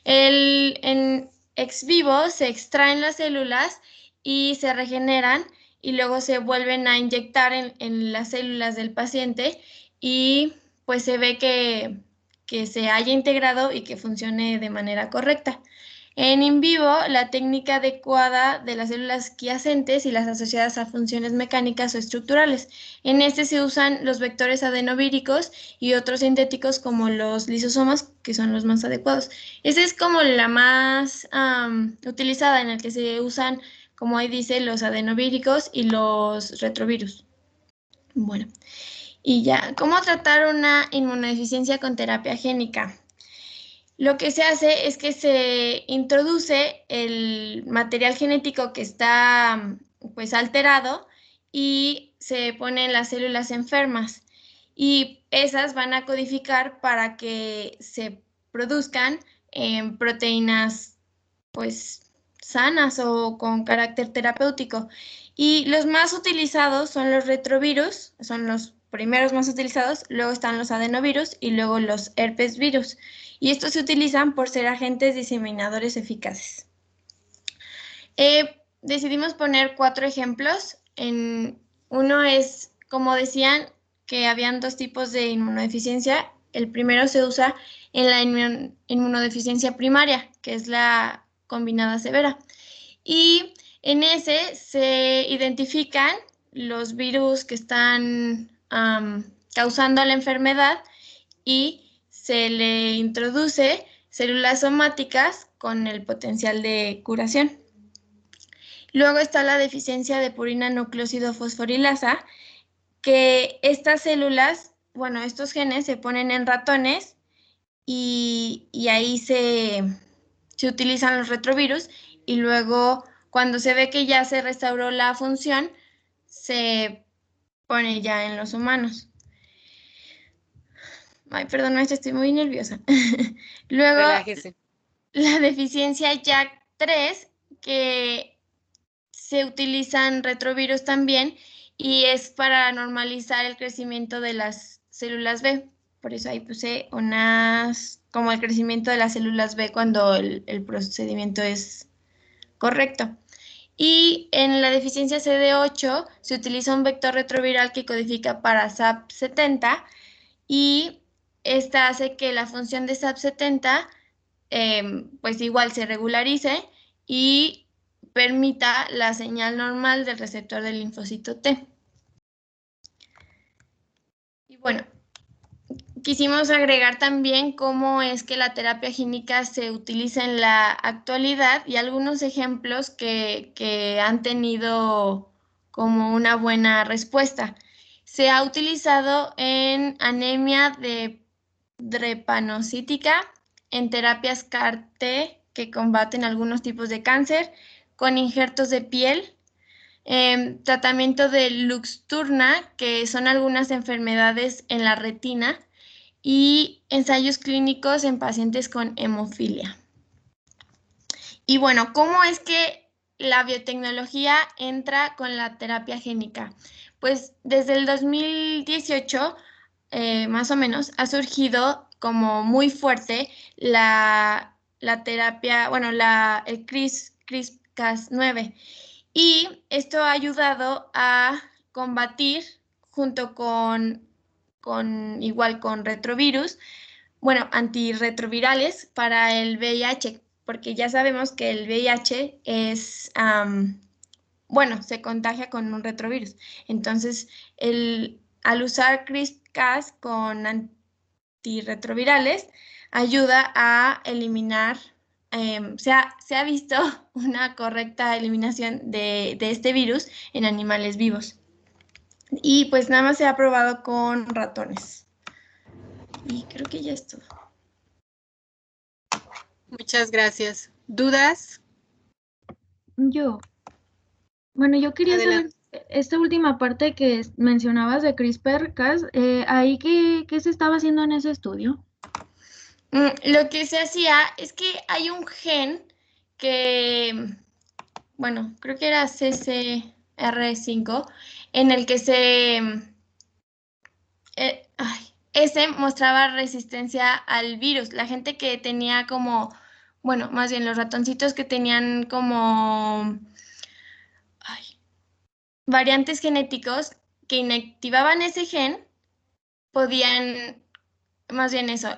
En ex vivo se extraen las células y se regeneran y luego se vuelven a inyectar en las células del paciente y pues se ve que se haya integrado y que funcione de manera correcta. En in vivo, la técnica adecuada de las células quiescentes y las asociadas a funciones mecánicas o estructurales. En este se usan los vectores adenovíricos y otros sintéticos como los lisosomas, que son los más adecuados. Esta es como la más utilizada, en el que se usan, como ahí dice, los adenovíricos y los retrovirus. Bueno, y ya, ¿cómo tratar una inmunodeficiencia con terapia génica? Lo que se hace es que se introduce el material genético que está pues alterado y se ponen las células enfermas y esas van a codificar para que se produzcan proteínas pues sanas o con carácter terapéutico. Y los más utilizados son los retrovirus, son los primeros más utilizados, luego están los adenovirus y luego los herpes virus. Y estos se utilizan por ser agentes diseminadores eficaces. Decidimos poner 4 ejemplos. Uno es, como decían, que habían 2 tipos de inmunodeficiencia. El primero se usa en la inmunodeficiencia primaria, que es la combinada severa. Y en ese se identifican los virus que están causando la enfermedad y se le introduce células somáticas con el potencial de curación. Luego está la deficiencia de purina nucleósido fosforilasa, que estas células, bueno, estos genes se ponen en ratones y ahí se utilizan los retrovirus y luego cuando se ve que ya se restauró la función, se pone ya en los humanos. Ay, perdón, maestra, estoy muy nerviosa. Luego, relájese. La deficiencia JAK3, que se utilizan retrovirus también y es para normalizar el crecimiento de las células B. Por eso ahí puse como el crecimiento de las células B cuando el procedimiento es correcto. Y en la deficiencia CD8 se utiliza un vector retroviral que codifica para SAP70 y esta hace que la función de SAP70 pues igual se regularice y permita la señal normal del receptor del linfocito T. Y bueno, quisimos agregar también cómo es que la terapia génica se utiliza en la actualidad y algunos ejemplos que han tenido como una buena respuesta. Se ha utilizado en anemia de drepanocítica, en terapias CAR-T que combaten algunos tipos de cáncer, con injertos de piel, tratamiento de Luxturna, que son algunas enfermedades en la retina, y ensayos clínicos en pacientes con hemofilia. Y bueno, ¿cómo es que la biotecnología entra con la terapia génica? Pues desde el 2018, más o menos, ha surgido como muy fuerte la terapia, bueno, el CRISPR-Cas9. Y esto ha ayudado a combatir junto igual con retrovirus, bueno, antirretrovirales para el VIH, porque ya sabemos que el VIH es, bueno, se contagia con un retrovirus. Entonces, al usar CRISPR-Cas con antirretrovirales, ayuda a eliminar, se ha visto una correcta eliminación de este virus en animales vivos. Y pues nada más se ha probado con ratones. Y creo que ya es todo. Muchas gracias. ¿Dudas? Bueno, yo quería saber esta última parte que mencionabas de CRISPR-Cas, ¿ahí qué se estaba haciendo en ese estudio? Lo que se hacía es que hay un gen que, bueno, creo que era CCR5, en el que ese mostraba resistencia al virus. La gente que tenía como, bueno, más bien los ratoncitos que tenían como variantes genéticos que inactivaban ese gen, podían, más bien eso,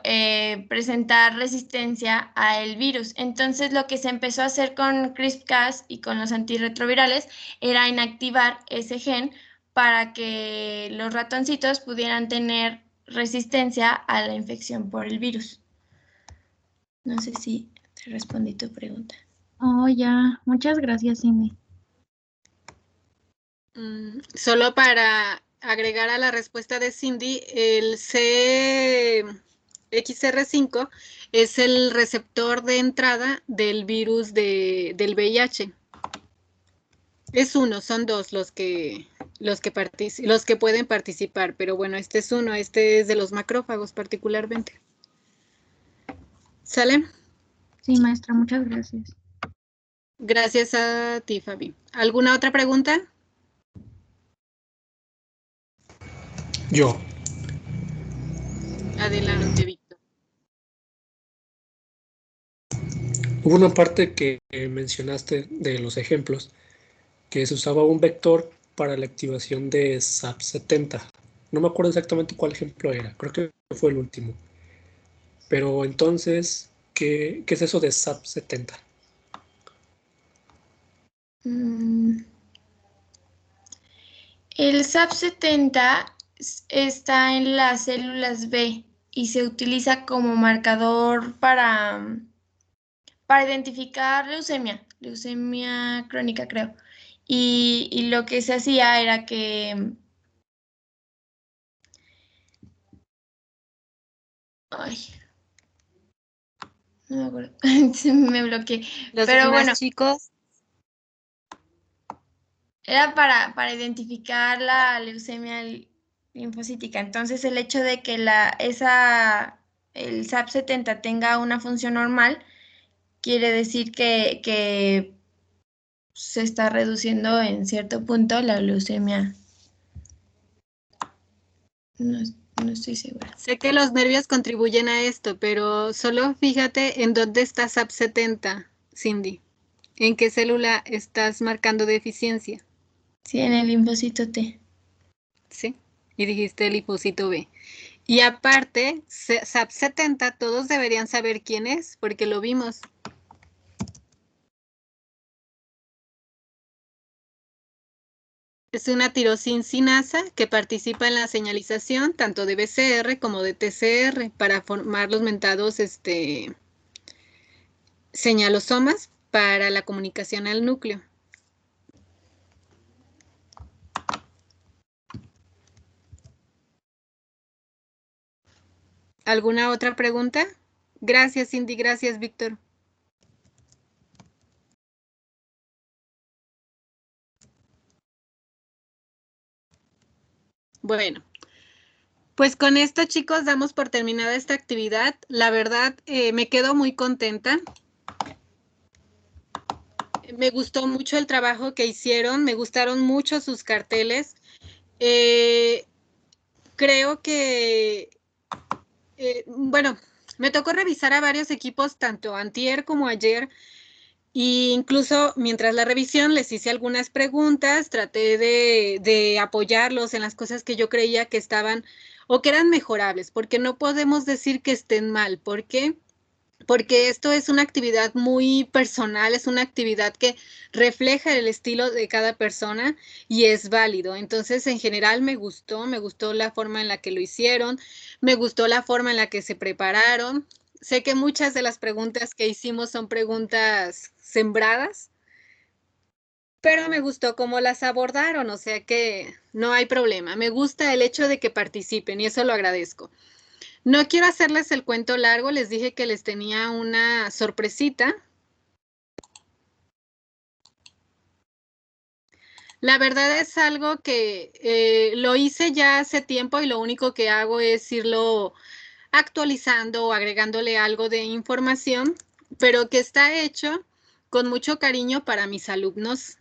presentar resistencia al virus. Entonces lo que se empezó a hacer con CRISPR-Cas y con los antirretrovirales era inactivar ese gen para que los ratoncitos pudieran tener resistencia a la infección por el virus. No sé si te respondí tu pregunta. Oh, ya. Muchas gracias, Cindy. Solo para agregar a la respuesta de Cindy, el CXR5 es el receptor de entrada del virus del VIH. Es uno, son dos los que pueden participar, pero bueno, este es uno, este es de los macrófagos particularmente. ¿Sale? Sí, maestra, muchas gracias. Gracias a ti, Fabi. ¿Alguna otra pregunta? Yo. Adelante, Víctor. Hubo una parte que mencionaste de los ejemplos, que se usaba un vector para la activación de SAP70. No me acuerdo exactamente cuál ejemplo era, creo que fue el último. Pero entonces, ¿qué es eso de SAP70? El SAP70 está en las células B y se utiliza como marcador para identificar leucemia crónica, creo. Y lo que se hacía era que... Ay, no me acuerdo, me bloqueé. Los Pero demás bueno, chicos. Era para identificar la leucemia linfocítica. Entonces, el hecho de que el SAP70 tenga una función normal, quiere decir que se está reduciendo en cierto punto la leucemia. No estoy segura. Sé que los nervios contribuyen a esto, pero solo fíjate en dónde está SAP70, Cindy. ¿En qué célula estás marcando deficiencia? Sí, en el linfocito T. Sí, y dijiste el linfocito B. Y aparte, SAP70 todos deberían saber quién es, porque lo vimos. Es una tirosinasa que participa en la señalización tanto de BCR como de TCR para formar los mentados señalosomas para la comunicación al núcleo. ¿Alguna otra pregunta? Gracias, Cindy. Gracias, Víctor. Bueno, pues con esto, chicos, damos por terminada esta actividad. La verdad, me quedo muy contenta. Me gustó mucho el trabajo que hicieron, me gustaron mucho sus carteles. Creo que, bueno, me tocó revisar a varios equipos, tanto antier como ayer, e incluso mientras la revisión les hice algunas preguntas, traté de apoyarlos en las cosas que yo creía que estaban o que eran mejorables, porque no podemos decir que estén mal. ¿Por qué? Porque esto es una actividad muy personal, es una actividad que refleja el estilo de cada persona y es válido. Entonces, en general me gustó la forma en la que lo hicieron, me gustó la forma en la que se prepararon. Sé que muchas de las preguntas que hicimos son preguntas sembradas, pero me gustó cómo las abordaron, o sea que no hay problema. Me gusta el hecho de que participen y eso lo agradezco. No quiero hacerles el cuento largo, les dije que les tenía una sorpresita. La verdad es algo que lo hice ya hace tiempo y lo único que hago es irlo actualizando o agregándole algo de información, pero que está hecho con mucho cariño para mis alumnos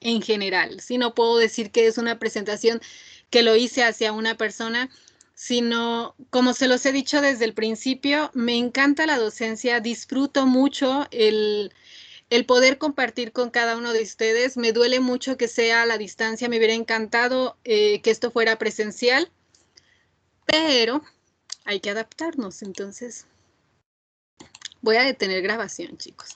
en general. Sí, no puedo decir que es una presentación que lo hice hacia una persona, sino, como se los he dicho desde el principio, me encanta la docencia, disfruto mucho el poder compartir con cada uno de ustedes. Me duele mucho que sea a la distancia, me hubiera encantado que esto fuera presencial, pero hay que adaptarnos. Entonces, voy a detener grabación, chicos.